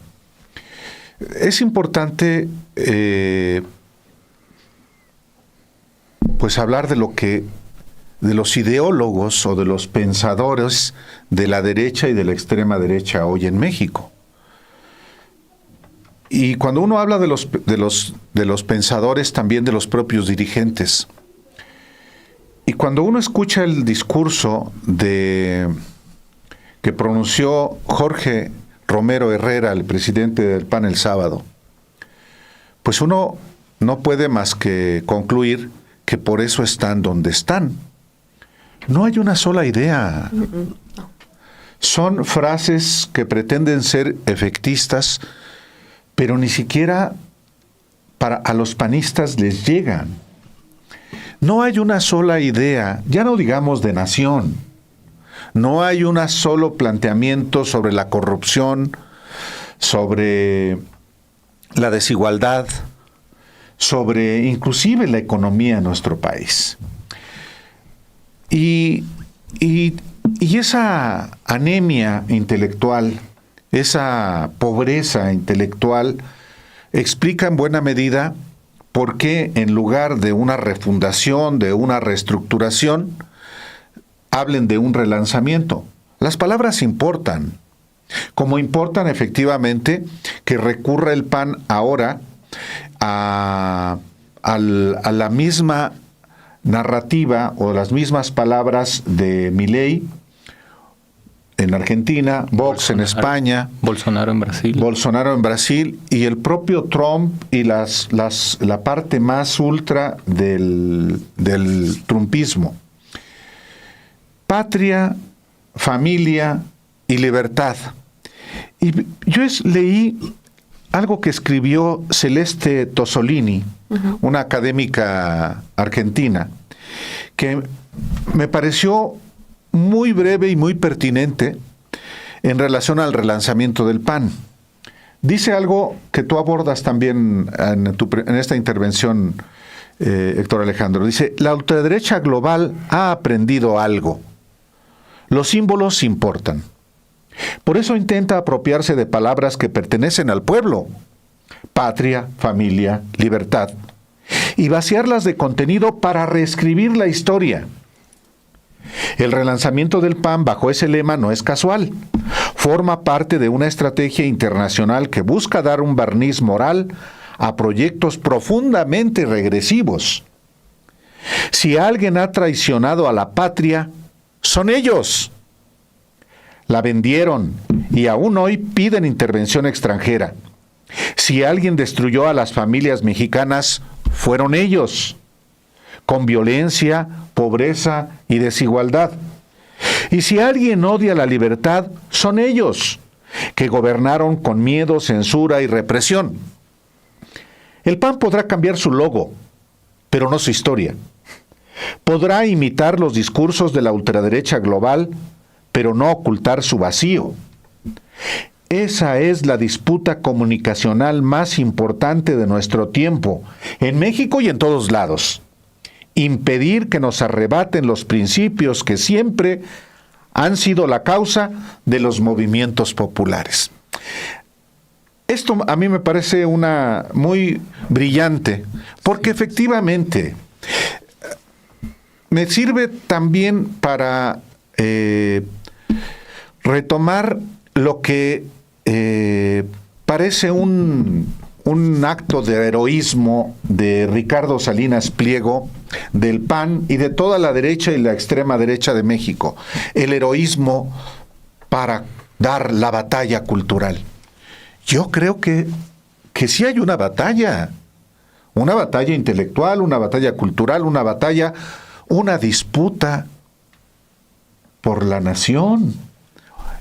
Es importante pues hablar de los ideólogos o de los pensadores de la derecha y de la extrema derecha hoy en México. Y cuando uno habla de los pensadores, también de los propios dirigentes. Y cuando uno escucha el discurso que pronunció Jorge Romero Herrera, el presidente del PAN, el sábado, pues uno no puede más que concluir que por eso están donde están. No hay una sola idea. Son frases que pretenden ser efectistas, pero ni siquiera a los panistas les llegan. No hay una sola idea, ya no digamos de nación. No hay un solo planteamiento sobre la corrupción, sobre la desigualdad, sobre inclusive la economía en nuestro país. Y esa anemia intelectual, esa pobreza intelectual, explica en buena medida por qué en lugar de una refundación, de una reestructuración, hablen de un relanzamiento. Las palabras importan, como importan efectivamente que recurra el PAN ahora a la misma narrativa o las mismas palabras de Milei en Argentina, Vox en España, Bolsonaro en Brasil y el propio Trump y la parte más ultra del trumpismo. Patria, familia y libertad. Y yo leí algo que escribió Celeste Tosolini, una académica argentina, que me pareció muy breve y muy pertinente en relación al relanzamiento del PAN. Dice algo que tú abordas también en esta intervención, Héctor Alejandro. Dice, la ultraderecha global ha aprendido algo. Los símbolos importan. Por eso intenta apropiarse de palabras que pertenecen al pueblo, patria, familia, libertad, y vaciarlas de contenido para reescribir la historia. El relanzamiento del PAN bajo ese lema no es casual. Forma parte de una estrategia internacional que busca dar un barniz moral a proyectos profundamente regresivos. Si alguien ha traicionado a la patria, son ellos. La vendieron y aún hoy piden intervención extranjera. Si alguien destruyó a las familias mexicanas, fueron ellos, con violencia, pobreza y desigualdad. Y si alguien odia la libertad, son ellos, que gobernaron con miedo, censura y represión. El PAN podrá cambiar su logo, pero no su historia. Podrá imitar los discursos de la ultraderecha global, pero no ocultar su vacío. Esa es la disputa comunicacional más importante de nuestro tiempo, en México y en todos lados. Impedir que nos arrebaten los principios que siempre han sido la causa de los movimientos populares. Esto a mí me parece una muy brillante, porque efectivamente me sirve también para retomar lo que parece un acto de heroísmo de Ricardo Salinas Pliego, del PAN y de toda la derecha y la extrema derecha de México. El heroísmo para dar la batalla cultural. Yo creo que sí hay una batalla intelectual, una batalla cultural, una disputa por la nación.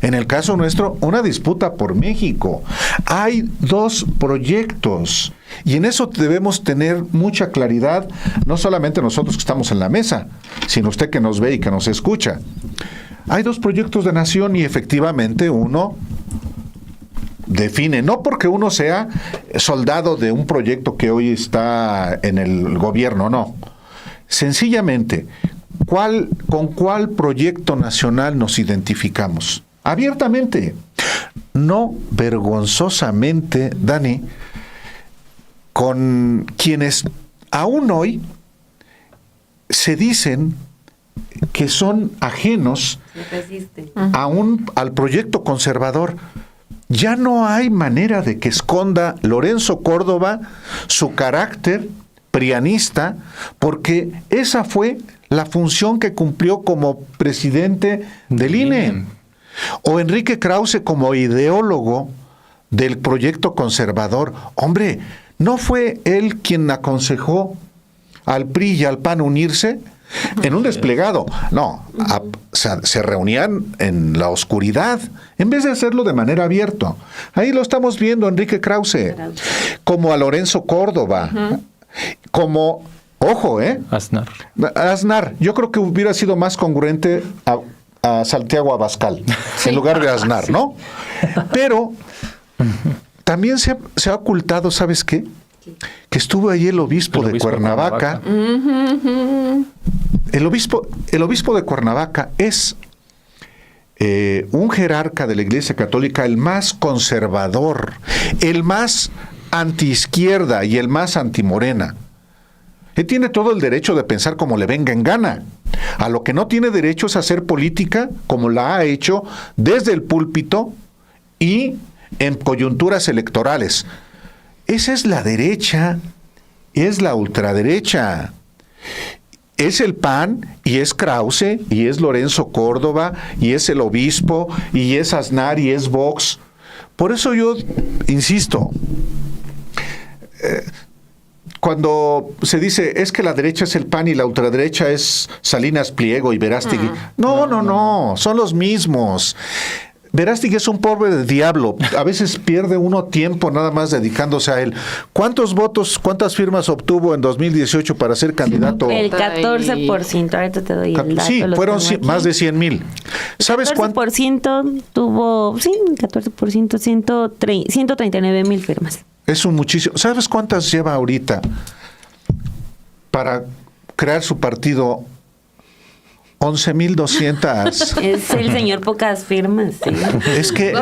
En el caso nuestro, una disputa por México. Hay dos proyectos y en eso debemos tener mucha claridad, no solamente nosotros que estamos en la mesa, sino usted que nos ve y que nos escucha. Hay dos proyectos de nación y efectivamente uno define, no porque uno sea soldado de un proyecto que hoy está en el gobierno, no. Sencillamente, ¿con cuál proyecto nacional nos identificamos? Abiertamente, no vergonzosamente, Dani, con quienes aún hoy se dicen que son ajenos al proyecto conservador. Ya no hay manera de que esconda Lorenzo Córdoba su carácter prianista, porque esa fue la función que cumplió como presidente del INE. O Enrique Krause como ideólogo del proyecto conservador. Hombre, ¿no fue él quien aconsejó al PRI y al PAN unirse en un desplegado? No, se reunían en la oscuridad, en vez de hacerlo de manera abierta. Ahí lo estamos viendo, Enrique Krause, como a Lorenzo Córdoba, como, ojo, Aznar. Yo creo que hubiera sido más congruente a Santiago Abascal, en lugar de Aznar, ¿no? Pero también se ha ocultado, ¿sabes qué? Que estuvo ahí el obispo de Cuernavaca. El obispo de Cuernavaca es un jerarca de la Iglesia Católica, el más conservador, el más antiizquierda y el más antimorena. Él tiene todo el derecho de pensar como le venga en gana. A lo que no tiene derecho es hacer política como la ha hecho desde el púlpito y en coyunturas electorales. Esa es la derecha, es la ultraderecha. Es el PAN y es Krause y es Lorenzo Córdoba y es el obispo y es Aznar y es Vox. Por eso yo insisto, cuando se dice es que la derecha es el PAN y la ultraderecha es Salinas Pliego y Verástegui. No, son los mismos. Verástegui es un pobre del diablo. A veces pierde uno tiempo nada más dedicándose a él. ¿Cuántos votos, cuántas firmas obtuvo en 2018 para ser candidato? El 14%. Ahorita te doy el dato. Sí, fueron más de 100,000. ¿Sabes cuánto? 14% tuvo, 14%, 139,000 firmas. Es un muchísimo. ¿Sabes cuántas lleva ahorita para crear su partido? 11,200. Es el señor pocas firmas, sí. Es que,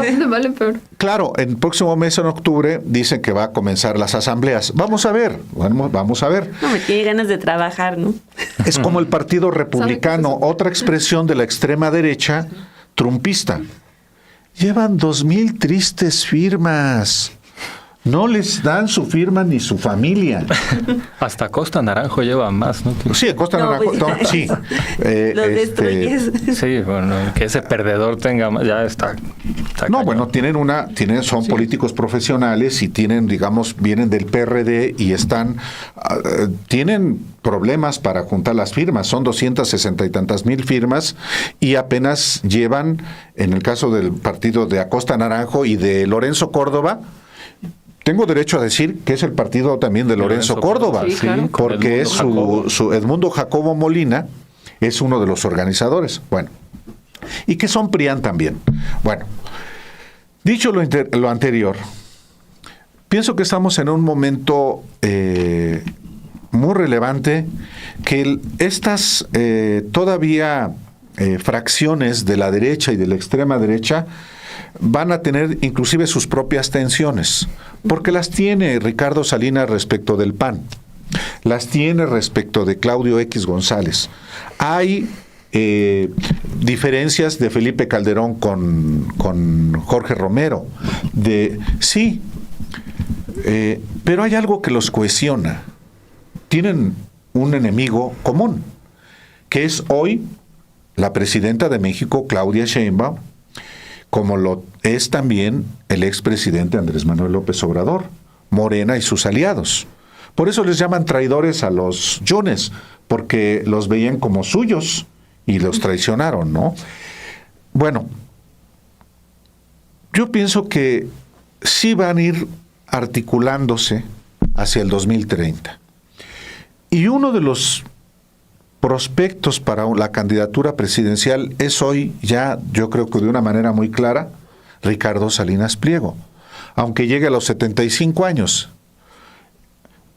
claro, el próximo mes, en octubre, dicen que va a comenzar las asambleas. Vamos a ver. No, me tiene ganas de trabajar, ¿no? Es como el Partido Republicano, otra expresión de la extrema derecha trumpista. Llevan 2,000 tristes firmas. No les dan su firma ni su familia. Hasta Costa Naranjo lleva más, ¿no? Sí, Costa Naranjo, pues, sí. Los destruyes. Sí, bueno, que ese perdedor tenga más, ya está No, cañón. bueno, son políticos profesionales y vienen del PRD y tienen problemas para juntar las firmas. Son 260 y tantas mil firmas y apenas llevan, en el caso del partido de Acosta Naranjo y de Lorenzo Córdoba, tengo derecho a decir que es el partido también de Lorenzo Córdoba, sí, claro. porque es su Edmundo Jacobo Molina, es uno de los organizadores. Bueno, y que son PRIAN también. Bueno, dicho lo anterior, pienso que estamos en un momento muy relevante, que estas todavía fracciones de la derecha y de la extrema derecha van a tener inclusive sus propias tensiones, porque las tiene Ricardo Salinas respecto del PAN, las tiene respecto de Claudio X González. Hay diferencias de Felipe Calderón con Jorge Romero, pero hay algo que los cohesiona. Tienen un enemigo común, que es hoy la presidenta de México, Claudia Sheinbaum, como lo es también el expresidente Andrés Manuel López Obrador, Morena y sus aliados. Por eso les llaman traidores a los Yunes, porque los veían como suyos y los traicionaron, ¿no? Bueno, yo pienso que sí van a ir articulándose hacia el 2030. Y uno de los prospectos para la candidatura presidencial es hoy ya, yo creo que de una manera muy clara, Ricardo Salinas Pliego, aunque llegue a los 75 años.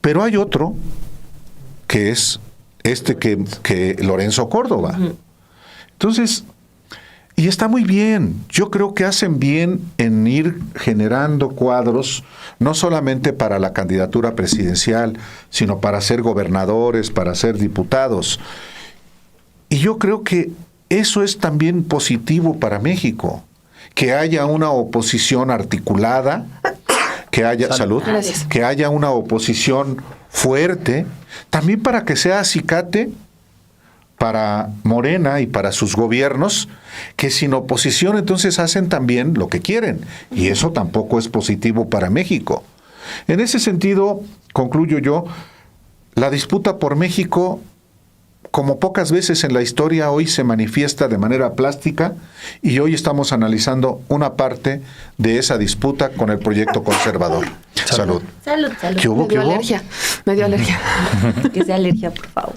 Pero hay otro que es que Lorenzo Córdoba. Entonces, y está muy bien. Yo creo que hacen bien en ir generando cuadros, no solamente para la candidatura presidencial, sino para ser gobernadores, para ser diputados. Y yo creo que eso es también positivo para México, que haya una oposición articulada, que haya que haya una oposición fuerte, también para que sea acicate para Morena y para sus gobiernos, que sin oposición entonces hacen también lo que quieren, y eso tampoco es positivo para México. En ese sentido, concluyo yo, la disputa por México, como pocas veces en la historia, hoy se manifiesta de manera plástica, y hoy estamos analizando una parte de esa disputa con el proyecto conservador. Salud. Salud, salud. ¿Qué hubo? Me dio alergia. Que sea alergia, por favor.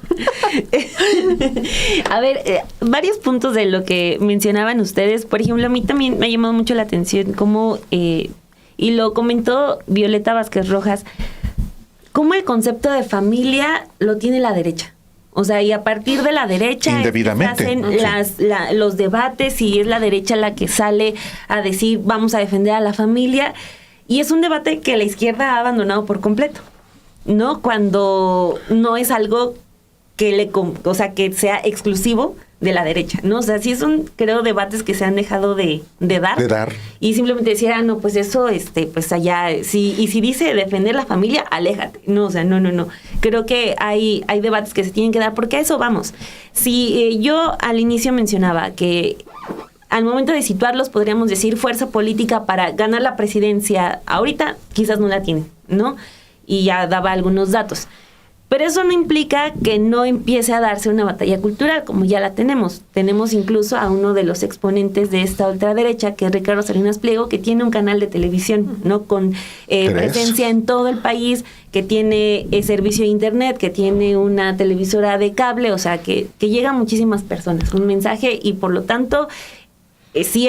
A ver, varios puntos de lo que mencionaban ustedes. Por ejemplo, a mí también me ha llamado mucho la atención cómo, y lo comentó Violeta Vázquez Rojas, cómo el concepto de familia lo tiene la derecha. O sea, y a partir de la derecha indebidamente hacen los debates, y es la derecha la que sale a decir vamos a defender a la familia, y es un debate que la izquierda ha abandonado por completo, ¿no? Cuando no es algo que que sea exclusivo de la derecha, ¿no? O sea, sí son, creo, debates que se han dejado de dar. Y simplemente decir, no, pues eso, pues allá, si dice defender la familia, aléjate. No, o sea, no. Creo que hay debates que se tienen que dar, porque a eso vamos. Si yo al inicio mencionaba que al momento de situarlos podríamos decir fuerza política para ganar la presidencia, ahorita quizás no la tienen, ¿no? Y ya daba algunos datos. Pero eso no implica que no empiece a darse una batalla cultural, como ya la tenemos. Tenemos incluso a uno de los exponentes de esta ultraderecha, que es Ricardo Salinas Pliego, que tiene un canal de televisión, ¿no? Con presencia en todo el país, que tiene servicio de internet, que tiene una televisora de cable, o sea, que llega a muchísimas personas. Un mensaje, y por lo tanto, sí,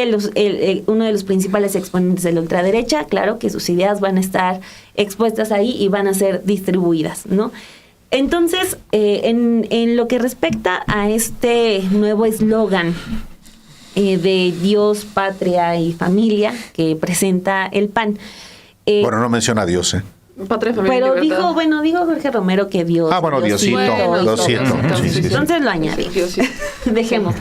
uno de los principales exponentes de la ultraderecha, claro que sus ideas van a estar expuestas ahí y van a ser distribuidas, ¿no? Entonces, en lo que respecta a este nuevo eslogan de Dios, Patria y Familia que presenta el PAN. Bueno, no menciona a Dios, Patria, familia, pero libertad. dijo Jorge Romero que Dios. Bueno, Diosito. Entonces lo añadí. Dejemos.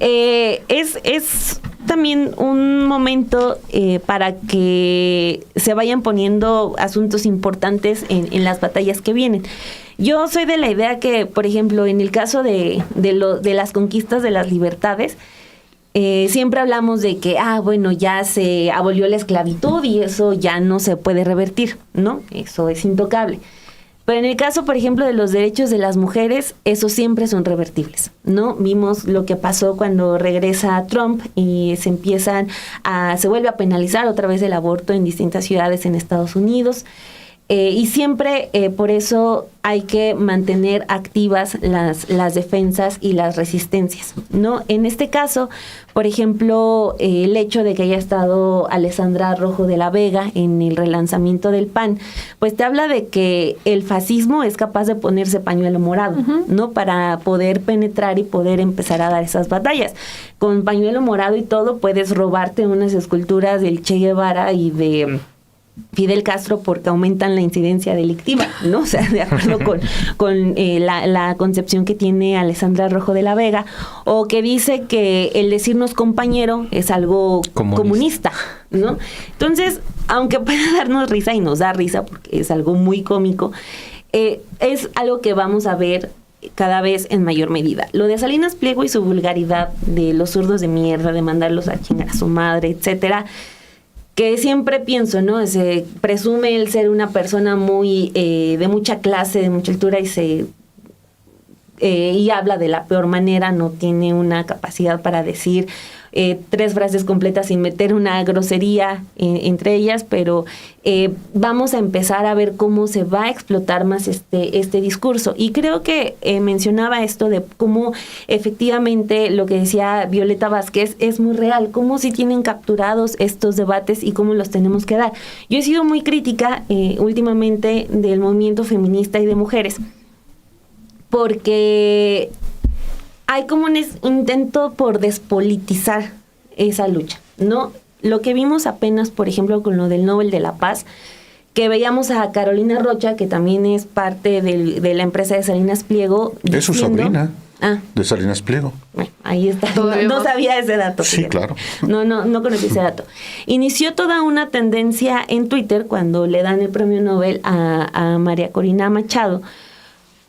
Es también un momento para que se vayan poniendo asuntos importantes en las batallas que vienen. Yo soy de la idea que, por ejemplo, en el caso de las conquistas de las libertades, siempre hablamos de que, bueno, ya se abolió la esclavitud y eso ya no se puede revertir, ¿no? Eso es intocable. Pero en el caso, por ejemplo, de los derechos de las mujeres, esos siempre son revertibles, ¿no? Vimos lo que pasó cuando regresa Trump y se vuelve a penalizar otra vez el aborto en distintas ciudades en Estados Unidos. Y siempre por eso hay que mantener activas las defensas y las resistencias, ¿no? En este caso, por ejemplo, el hecho de que haya estado Alessandra Rojo de la Vega en el relanzamiento del PAN, pues te habla de que el fascismo es capaz de ponerse pañuelo morado, ¿no? Para poder penetrar y poder empezar a dar esas batallas. Con pañuelo morado y todo puedes robarte unas esculturas del Che Guevara y de Fidel Castro porque aumentan la incidencia delictiva, ¿no? O sea, de acuerdo con la concepción que tiene Alessandra Rojo de la Vega, o que dice que el decirnos compañero es algo comunista, ¿no? Entonces, aunque pueda darnos risa y nos da risa porque es algo muy cómico, es algo que vamos a ver cada vez en mayor medida. Lo de Salinas Pliego y su vulgaridad de los zurdos de mierda, de mandarlos a chingar a su madre, etcétera, que siempre pienso, ¿no? Se presume el ser una persona muy de mucha clase, de mucha altura y habla de la peor manera, no tiene una capacidad para decir 3 frases completas sin meter una grosería entre ellas, pero vamos a empezar a ver cómo se va a explotar más este discurso. Y creo que mencionaba esto de cómo efectivamente lo que decía Violeta Vázquez es muy real, cómo si tienen capturados estos debates y cómo los tenemos que dar. Yo he sido muy crítica últimamente del movimiento feminista y de mujeres, porque hay como un intento por despolitizar esa lucha, ¿no? Lo que vimos apenas, por ejemplo, con lo del Nobel de la Paz, que veíamos a Carolina Rocha, que también es parte de la empresa de Salinas Pliego. Es su sobrina. De Salinas Pliego. Bueno, ahí está. No sabía ese dato. Sí, claro. No conocí ese dato. Inició toda una tendencia en Twitter cuando le dan el premio Nobel a María Corina Machado,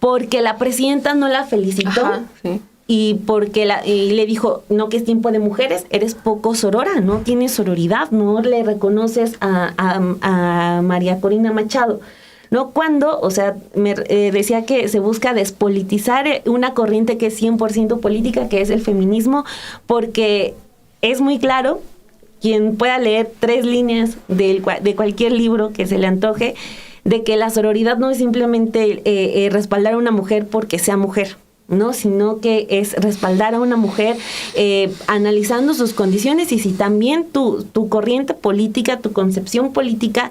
porque la presidenta no la felicitó. Ajá, sí. Y porque y le dijo, no, que es tiempo de mujeres, eres poco sorora, no tienes sororidad, no le reconoces a María Corina Machado, ¿no? Cuando, o sea, decía que se busca despolitizar una corriente que es 100% política, que es el feminismo, porque es muy claro, quien pueda leer 3 líneas de cualquier libro que se le antoje, de que la sororidad no es simplemente respaldar a una mujer porque sea mujer, ¿no? Sino que es respaldar a una mujer analizando sus condiciones y si también tu corriente política, tu concepción política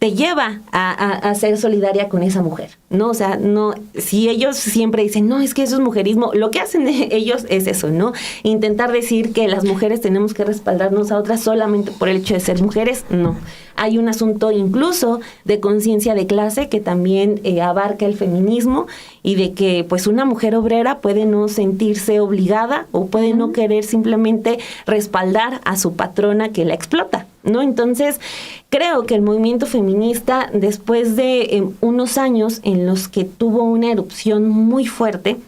te lleva a ser solidaria con esa mujer, ¿no? O sea, no, si ellos siempre dicen, no, es que eso es mujerismo, lo que hacen ellos es eso, ¿no? Intentar decir que las mujeres tenemos que respaldarnos a otras solamente por el hecho de ser mujeres, no. Hay un asunto incluso de conciencia de clase que también abarca el feminismo y de que pues una mujer obrera puede no sentirse obligada o puede no querer simplemente respaldar a su patrona que la explota, ¿no? Entonces, creo que el movimiento feminista, después de unos años en los que tuvo una erupción muy fuerte,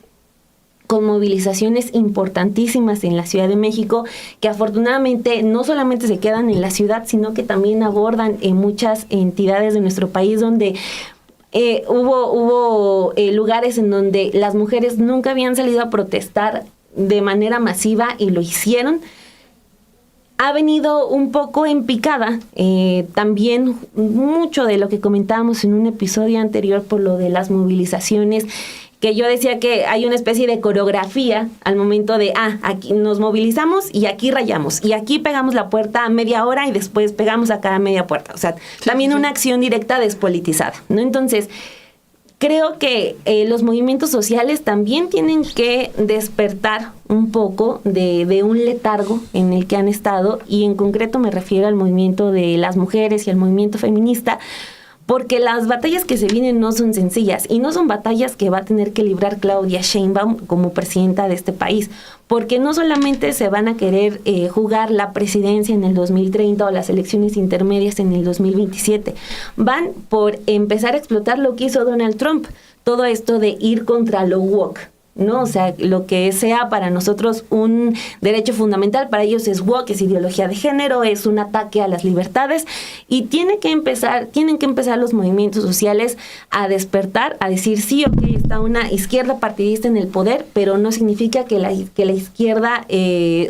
con movilizaciones importantísimas en la Ciudad de México, que afortunadamente no solamente se quedan en la ciudad, sino que también abordan en muchas entidades de nuestro país donde hubo lugares en donde las mujeres nunca habían salido a protestar de manera masiva y lo hicieron. Ha venido un poco en picada, también mucho de lo que comentábamos en un episodio anterior por lo de las movilizaciones, que yo decía que hay una especie de coreografía al momento de, aquí nos movilizamos y aquí rayamos, y aquí pegamos la puerta a media hora y después pegamos a cada media puerta. O sea, también una acción directa despolitizada, ¿no? Entonces, creo que los movimientos sociales también tienen que despertar un poco de un letargo en el que han estado, y en concreto me refiero al movimiento de las mujeres y al movimiento feminista, porque las batallas que se vienen no son sencillas y no son batallas que va a tener que librar Claudia Sheinbaum como presidenta de este país, porque no solamente se van a querer jugar la presidencia en el 2030 o las elecciones intermedias en el 2027, van por empezar a explotar lo que hizo Donald Trump, todo esto de ir contra lo woke, ¿no? O sea, lo que sea para nosotros un derecho fundamental, para ellos es woke, es ideología de género, es un ataque a las libertades, y tienen que empezar los movimientos sociales a despertar, a decir sí, ok, está una izquierda partidista en el poder, pero no significa que la izquierda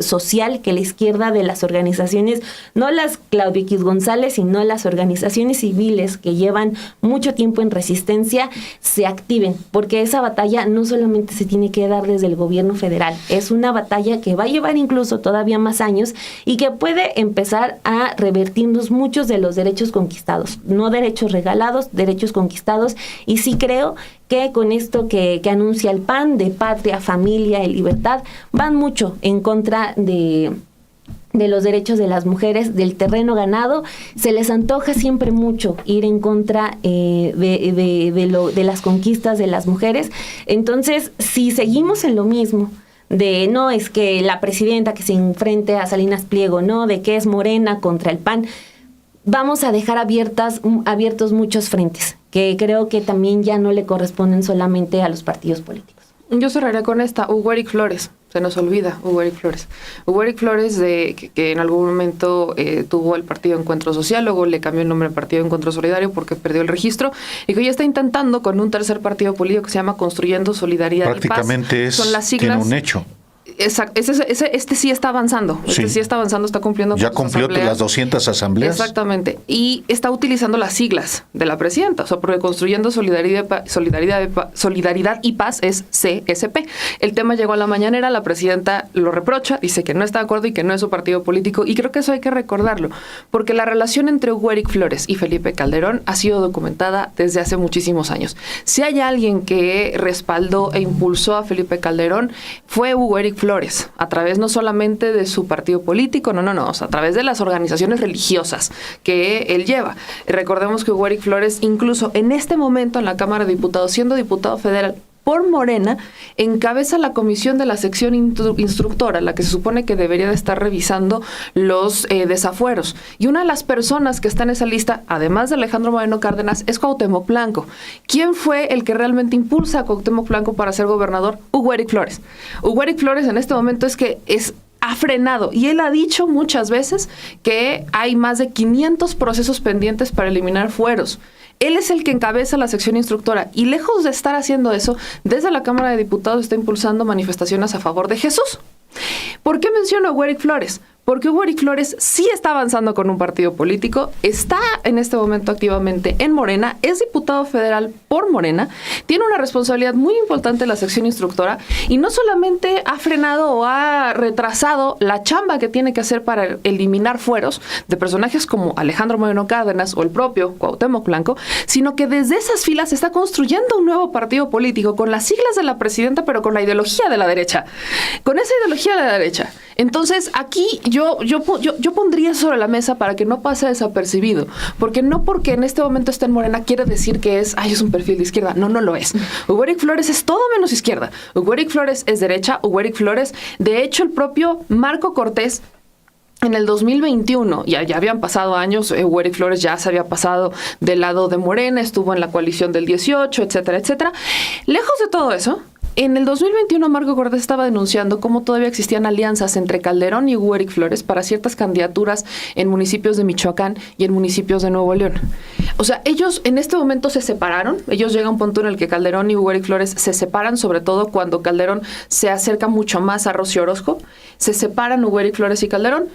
social, que la izquierda de las organizaciones, no las Claudio X González, sino las organizaciones civiles que llevan mucho tiempo en resistencia, se activen, porque esa batalla no solamente se tiene que dar desde el gobierno federal, es una batalla que va a llevar incluso todavía más años y que puede empezar a revertirnos muchos de los derechos conquistados, no derechos regalados, derechos conquistados, y sí creo que con esto que anuncia el PAN de patria, familia y libertad, van mucho en contra de los derechos de las mujeres, del terreno ganado. Se les antoja siempre mucho ir en contra de las conquistas de las mujeres. Entonces, si seguimos en lo mismo, de no es que la presidenta que se enfrente a Salinas Pliego, no, de que es Morena contra el PAN, vamos a dejar abiertos muchos frentes, que creo que también ya no le corresponden solamente a los partidos políticos. Yo cerraré con esta, Hugo Eric Flores. Se nos olvida Hugo Eric Flores. Hugo Eric Flores, que en algún momento tuvo el Partido Encuentro Social, luego le cambió el nombre al Partido Encuentro Solidario porque perdió el registro, y que ya está intentando con un tercer partido político que se llama Construyendo Solidaridad y Paz. Prácticamente Son las siglas, tiene un hecho. Exacto, este sí está avanzando, está cumpliendo. Ya cumplió las 200 asambleas. Exactamente, y está utilizando las siglas de la presidenta, o sea, porque Construyendo Solidaridad y Paz es CSP. El tema llegó a la mañanera, la presidenta lo reprocha, dice que no está de acuerdo y que no es su partido político, y creo que eso hay que recordarlo, porque la relación entre Hugo Eric Flores y Felipe Calderón ha sido documentada desde hace muchísimos años. Si hay alguien que respaldó e impulsó a Felipe Calderón, fue Hugo Eric Flores, a través no solamente de su partido político, o sea, a través de las organizaciones religiosas que él lleva. Recordemos que Hugo Eric Flores, incluso en este momento en la Cámara de Diputados, siendo diputado federal por Morena, encabeza la comisión de la sección instructora, la que se supone que debería de estar revisando los desafueros. Y una de las personas que está en esa lista, además de Alejandro Moreno Cárdenas, es Cuauhtémoc Blanco. ¿Quién fue el que realmente impulsa a Cuauhtémoc Blanco para ser gobernador? Hugo Eric Flores. Hugo Eric Flores en este momento ha frenado, y él ha dicho muchas veces que hay más de 500 procesos pendientes para eliminar fueros. Él es el que encabeza la sección instructora, y lejos de estar haciendo eso, desde la Cámara de Diputados está impulsando manifestaciones a favor de Jesús. ¿Por qué menciono a Hugo Eric Flores? Porque Hugo Eric Flores sí está avanzando con un partido político, está en este momento activamente en Morena, es diputado federal por Morena, tiene una responsabilidad muy importante en la sección instructora, y no solamente ha frenado o ha retrasado la chamba que tiene que hacer para eliminar fueros de personajes como Alejandro Moreno Cárdenas o el propio Cuauhtémoc Blanco, sino que desde esas filas está construyendo un nuevo partido político con las siglas de la presidenta, pero con la ideología de la derecha. Con esa ideología de la derecha. Entonces, aquí yo pondría sobre la mesa para que no pase desapercibido, porque no porque en este momento está en Morena quiere decir que es un perfil de izquierda. No lo es. Hugo Eric Flores es todo menos izquierda. Hugo Eric Flores es derecha. Hugo Eric Flores, de hecho, el propio Marco Cortés, en el 2021, ya habían pasado años, Hugo Eric Flores ya se había pasado del lado de Morena, estuvo en la coalición del 18, etcétera, etcétera. Lejos de todo eso, en el 2021 Marco Cortés estaba denunciando cómo todavía existían alianzas entre Calderón y Hugo Eric Flores para ciertas candidaturas en municipios de Michoacán y en municipios de Nuevo León. O sea, ellos en este momento se separaron, ellos llegan a un punto en el que Calderón y Hugo Eric Flores se separan, sobre todo cuando Calderón se acerca mucho más a Rocío Orozco, se separan Hugo Eric Flores y Calderón,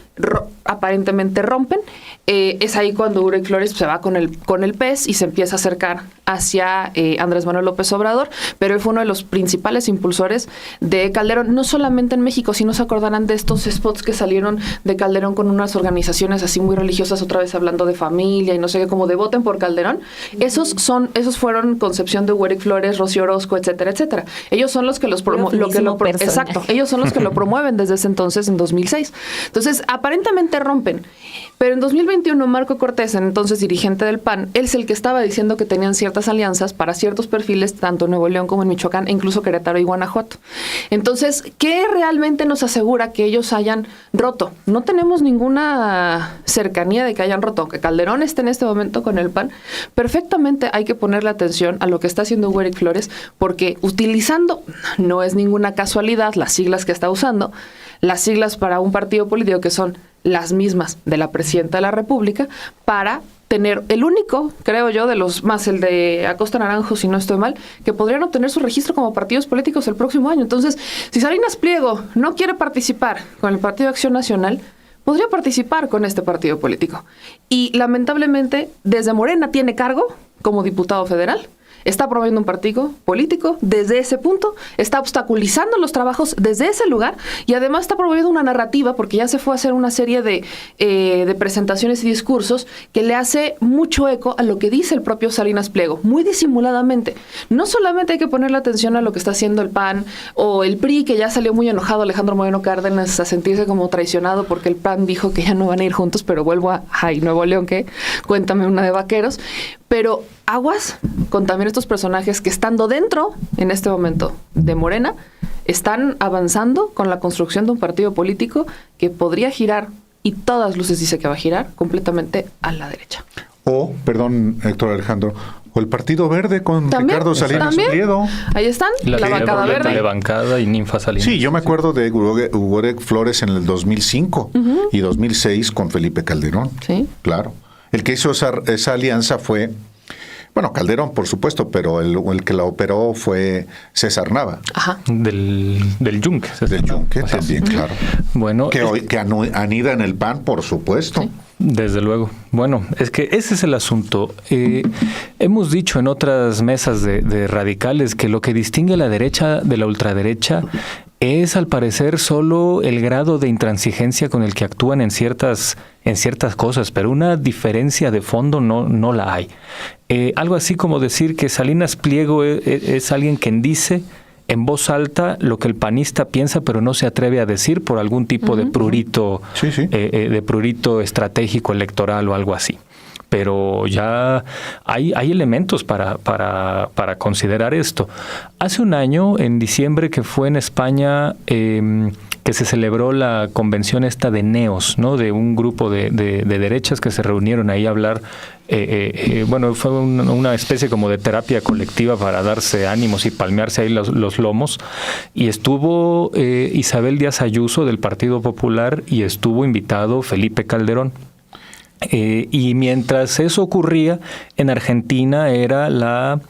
aparentemente rompen, es ahí cuando Hugo Eric Flores se va con el PES y se empieza a acercar hacia Andrés Manuel López Obrador, pero él fue uno de los principales impulsores de Calderón, no solamente en México, si no se acordarán de estos spots que salieron de Calderón con unas organizaciones así muy religiosas, otra vez hablando de familia y no sé qué, como de voten por Calderón. Esos fueron concepción de Hugo Eric Flores, Rocío Orozco, etcétera, etcétera. Ellos son los que ellos son los que lo promueven desde ese entonces, en 2006. Entonces, aparentemente rompen. Pero en 2021 Marco Cortés, entonces dirigente del PAN, él es el que estaba diciendo que tenían ciertas alianzas para ciertos perfiles, tanto en Nuevo León como en Michoacán, e incluso Querétaro y Guanajuato. Entonces, ¿qué realmente nos asegura que ellos hayan roto? No tenemos ninguna cercanía de que hayan roto. Aunque Calderón esté en este momento con el PAN, perfectamente hay que ponerle atención a lo que está haciendo Hugo Eric Flores, porque utilizando, no es ninguna casualidad, las siglas que está usando, las siglas para un partido político que son las mismas de la presidenta de la República, para tener el único, creo yo, de los más, el de Acosta Naranjo, si no estoy mal, que podrían obtener su registro como partidos políticos el próximo año. Entonces, si Salinas Pliego no quiere participar con el Partido de Acción Nacional, podría participar con este partido político. Y lamentablemente, desde Morena tiene cargo como diputado federal, está promoviendo un partido político desde ese punto, está obstaculizando los trabajos desde ese lugar y además está promoviendo una narrativa, porque ya se fue a hacer una serie de presentaciones y discursos que le hace mucho eco a lo que dice el propio Salinas Pliego, muy disimuladamente. No solamente hay que ponerle atención a lo que está haciendo el PAN o el PRI, que ya salió muy enojado Alejandro Moreno Cárdenas a sentirse como traicionado porque el PAN dijo que ya no van a ir juntos, pero vuelvo a Nuevo León, que cuéntame una de vaqueros. Pero aguas con también estos personajes que estando dentro, en este momento, de Morena, están avanzando con la construcción de un partido político que podría girar, y todas luces dice que va a girar, completamente a la derecha. O, perdón, Héctor Alejandro, o el Partido Verde con ¿También? Ricardo Salinas Pliego. Ahí están, la bancada verde. La bancada y Ninfa Salinas. Sí, yo me acuerdo de Hugo Eric Flores en el 2005 y 2006 con Felipe Calderón. Sí. Claro. El que hizo esa alianza fue, bueno, Calderón, por supuesto, pero el que la operó fue César Nava. Ajá. Del Yunque. Del Yunque también, claro. Bueno, que anida en el PAN, por supuesto. Sí. Desde luego. Bueno, es que ese es el asunto. Hemos dicho en otras mesas de radicales que lo que distingue a la derecha de la ultraderecha es, al parecer, solo el grado de intransigencia con el que actúan en ciertas cosas, pero una diferencia de fondo no la hay. Algo así como decir que Salinas Pliego es alguien quien dice en voz alta lo que el panista piensa, pero no se atreve a decir por algún tipo de prurito, de prurito estratégico electoral o algo así. Pero ya hay elementos para considerar esto. Hace un año, en diciembre, que fue en España, que se celebró la convención esta de NEOS, ¿no? De un grupo de derechas que se reunieron ahí a hablar. Bueno, fue una especie como de terapia colectiva para darse ánimos y palmearse ahí los lomos. Y estuvo Isabel Díaz Ayuso del Partido Popular y estuvo invitado Felipe Calderón. Y mientras eso ocurría, en Argentina era la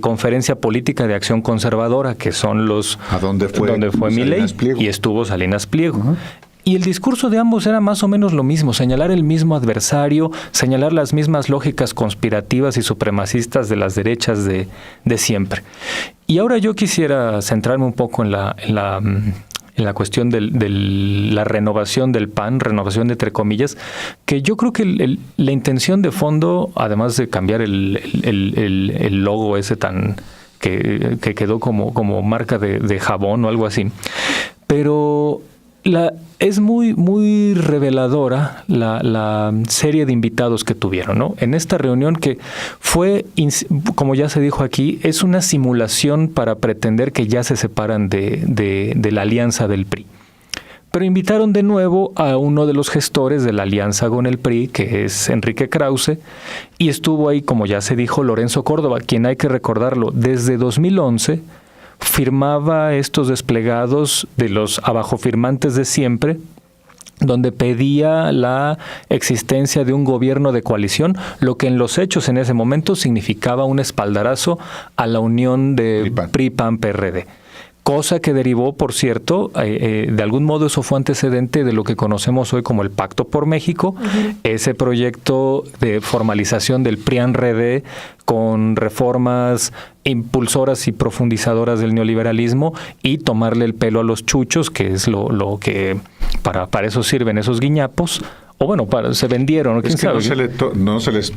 Conferencia Política de Acción Conservadora, que son los... ¿A dónde fue? Donde fue Milei, y estuvo Salinas Pliego. Uh-huh. Y el discurso de ambos era más o menos lo mismo, señalar el mismo adversario, señalar las mismas lógicas conspirativas y supremacistas de las derechas de siempre. Y ahora yo quisiera centrarme un poco en la cuestión de la renovación del PAN, renovación de entre comillas, que yo creo que la intención de fondo, además de cambiar el logo ese tan que quedó como marca de jabón o algo así, pero es muy reveladora la serie de invitados que tuvieron, ¿no? En esta reunión que fue, como ya se dijo aquí, es una simulación para pretender que ya se separan de la alianza del PRI. Pero invitaron de nuevo a uno de los gestores de la alianza con el PRI, que es Enrique Krause, y estuvo ahí, como ya se dijo, Lorenzo Córdoba, quien, hay que recordarlo, desde 2011 firmaba estos desplegados de los abajofirmantes de siempre, donde pedía la existencia de un gobierno de coalición, lo que en los hechos en ese momento significaba un espaldarazo a la unión de PRI-PAN-PRD. Cosa que derivó, por cierto, de algún modo eso fue antecedente de lo que conocemos hoy como el Pacto por México, ese proyecto de formalización del PRIAN-RD con reformas impulsoras y profundizadoras del neoliberalismo y tomarle el pelo a los chuchos, que es lo que para eso sirven esos guiñapos, o bueno, se vendieron, quién es que sabe. no se les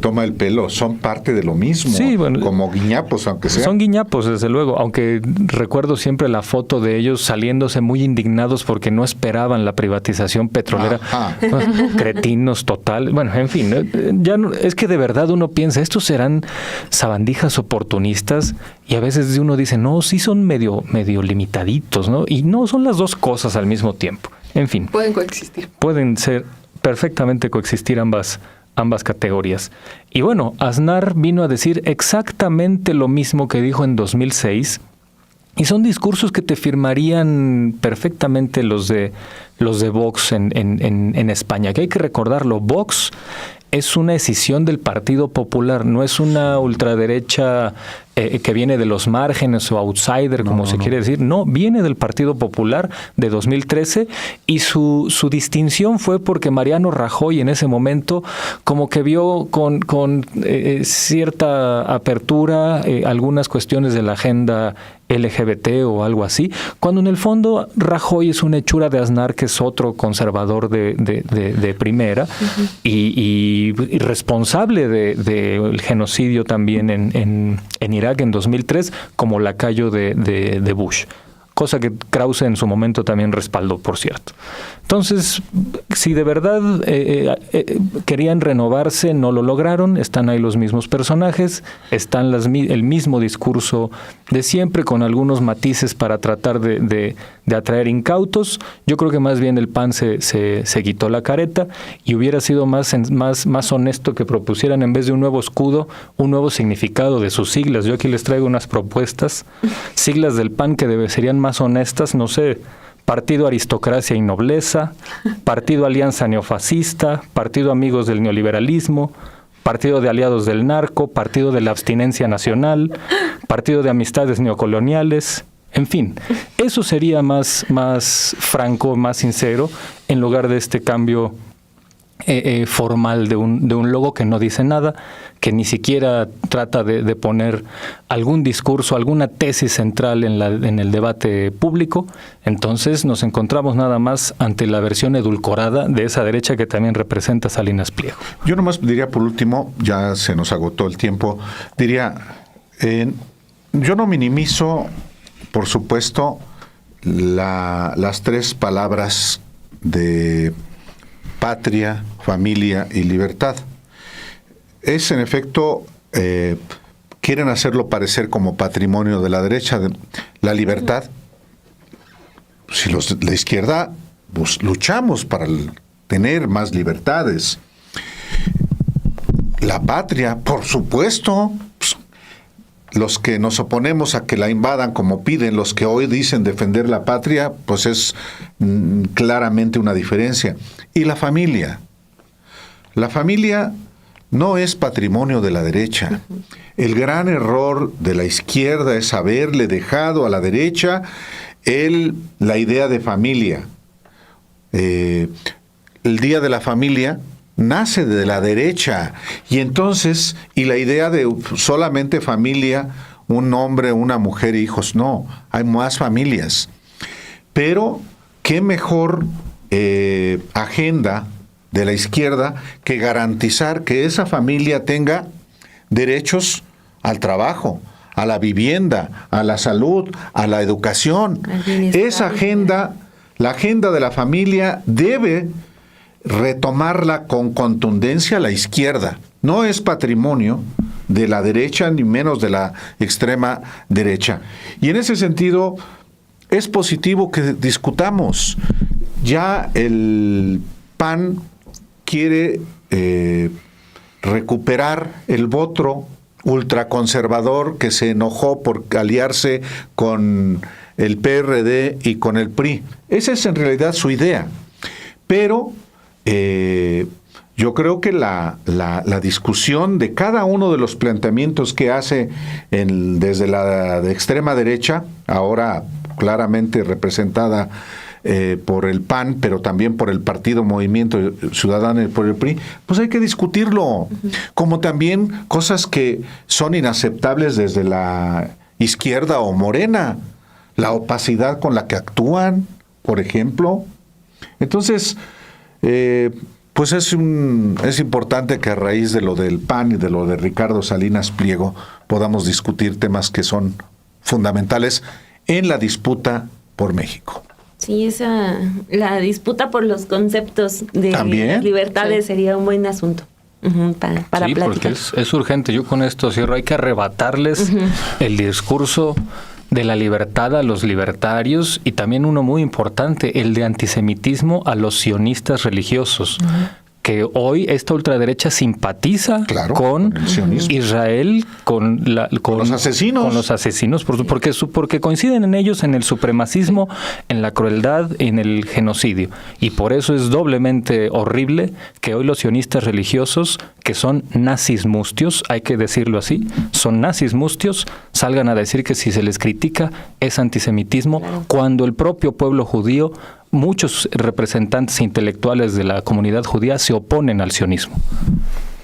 toma el pelo, son parte de lo mismo, Sí, bueno, como guiñapos, aunque sea. Son guiñapos, desde luego, aunque recuerdo siempre la foto de ellos saliéndose muy indignados porque no esperaban la privatización petrolera. Cretinos total. Bueno, en fin, ya no, es que de verdad uno piensa, estos serán sabandijas oportunistas, y a veces uno dice, no, sí son medio limitaditos, ¿no? Y no, son las dos cosas al mismo tiempo. En fin. Pueden coexistir. Pueden perfectamente coexistir ambas categorías. Y bueno, Aznar vino a decir exactamente lo mismo que dijo en 2006, y son discursos que te firmarían perfectamente los de Vox en España, que hay que recordarlo. Vox es una escisión del Partido Popular, no es una ultraderecha que viene de los márgenes o outsider, como se quiere decir. No, viene del Partido Popular de 2013, y su distinción fue porque Mariano Rajoy en ese momento como que vio con cierta apertura algunas cuestiones de la agenda LGBT o algo así, cuando en el fondo Rajoy es una hechura de Aznar, que es otro conservador de primera, y responsable del genocidio también en Irak en 2003, como lacayo de Bush. Cosa que Krause en su momento también respaldó, por cierto. Entonces, si de verdad querían renovarse, no lo lograron. Están ahí los mismos personajes, están el mismo discurso de siempre, con algunos matices para tratar de atraer incautos. Yo creo que más bien el PAN se quitó la careta, y hubiera sido más honesto que propusieran, en vez de un nuevo escudo, un nuevo significado de sus siglas. Yo aquí les traigo unas propuestas, siglas del PAN que serían más honestas, no sé: Partido Aristocracia y Nobleza, Partido Alianza Neofascista, Partido Amigos del Neoliberalismo, Partido de Aliados del Narco, Partido de la Abstinencia Nacional, Partido de Amistades Neocoloniales. En fin, eso sería más franco, más sincero, en lugar de este cambio formal de un logo que no dice nada, que ni siquiera trata de poner algún discurso, alguna tesis central en el debate público. Entonces nos encontramos nada más ante la versión edulcorada de esa derecha que también representa Salinas Pliego. Yo nomás diría, por último, ya se nos agotó el tiempo, diría, yo no minimizo, por supuesto, las tres palabras de patria, familia y libertad. Es, en efecto, quieren hacerlo parecer como patrimonio de la derecha. La libertad, si la izquierda, pues luchamos para tener más libertades. La patria, por supuesto, pues, los que nos oponemos a que la invadan como piden los que hoy dicen defender la patria, pues es claramente una diferencia. Y la familia. La familia no es patrimonio de la derecha. El gran error de la izquierda es haberle dejado a la derecha la idea de familia. El Día de la Familia nace de la derecha, y entonces, la idea de solamente familia, un hombre, una mujer e hijos, no, hay más familias. Pero qué mejor agenda de la izquierda que garantizar que esa familia tenga derechos al trabajo, a la vivienda, a la salud, a la educación. Esa agenda, la agenda de la familia, debe retomarla con contundencia la izquierda. No es patrimonio de la derecha, ni menos de la extrema derecha. Y en ese sentido, es positivo que discutamos. Ya el PAN quiere recuperar el voto ultraconservador que se enojó por aliarse con el PRD y con el PRI. Esa es en realidad su idea. Pero yo creo que la discusión de cada uno de los planteamientos que hace desde la de extrema derecha, ahora claramente representada por el PAN, pero también por el Partido Movimiento Ciudadano y por el PRI, pues hay que discutirlo. Como también cosas que son inaceptables desde la izquierda o Morena, la opacidad con la que actúan, por ejemplo. Entonces, Pues es importante que a raíz de lo del PAN y de lo de Ricardo Salinas Pliego podamos discutir temas que son fundamentales en la disputa por México. Sí, la disputa por los conceptos de las libertades sería un buen asunto. Para sí, platicar. Porque es urgente. Yo con esto cierro. Hay que arrebatarles el discurso de la libertad a los libertarios y también uno muy importante, el de antisemitismo a los sionistas religiosos. Que hoy esta ultraderecha simpatiza con Israel, con los asesinos. Con los asesinos, porque coinciden en ellos en el supremacismo, en la crueldad, en el genocidio. Y por eso es doblemente horrible que hoy los sionistas religiosos, que son nazis mustios, hay que decirlo así, son nazis mustios, salgan a decir que si se les critica es antisemitismo, cuando el propio pueblo judío, muchos representantes intelectuales de la comunidad judía se oponen al sionismo.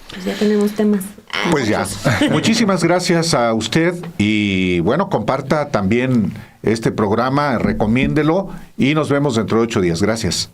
Pues ya tenemos temas. Pues ya. Muchísimas gracias a usted y bueno, comparta también este programa, recomiéndelo y nos vemos dentro de 8 días. Gracias.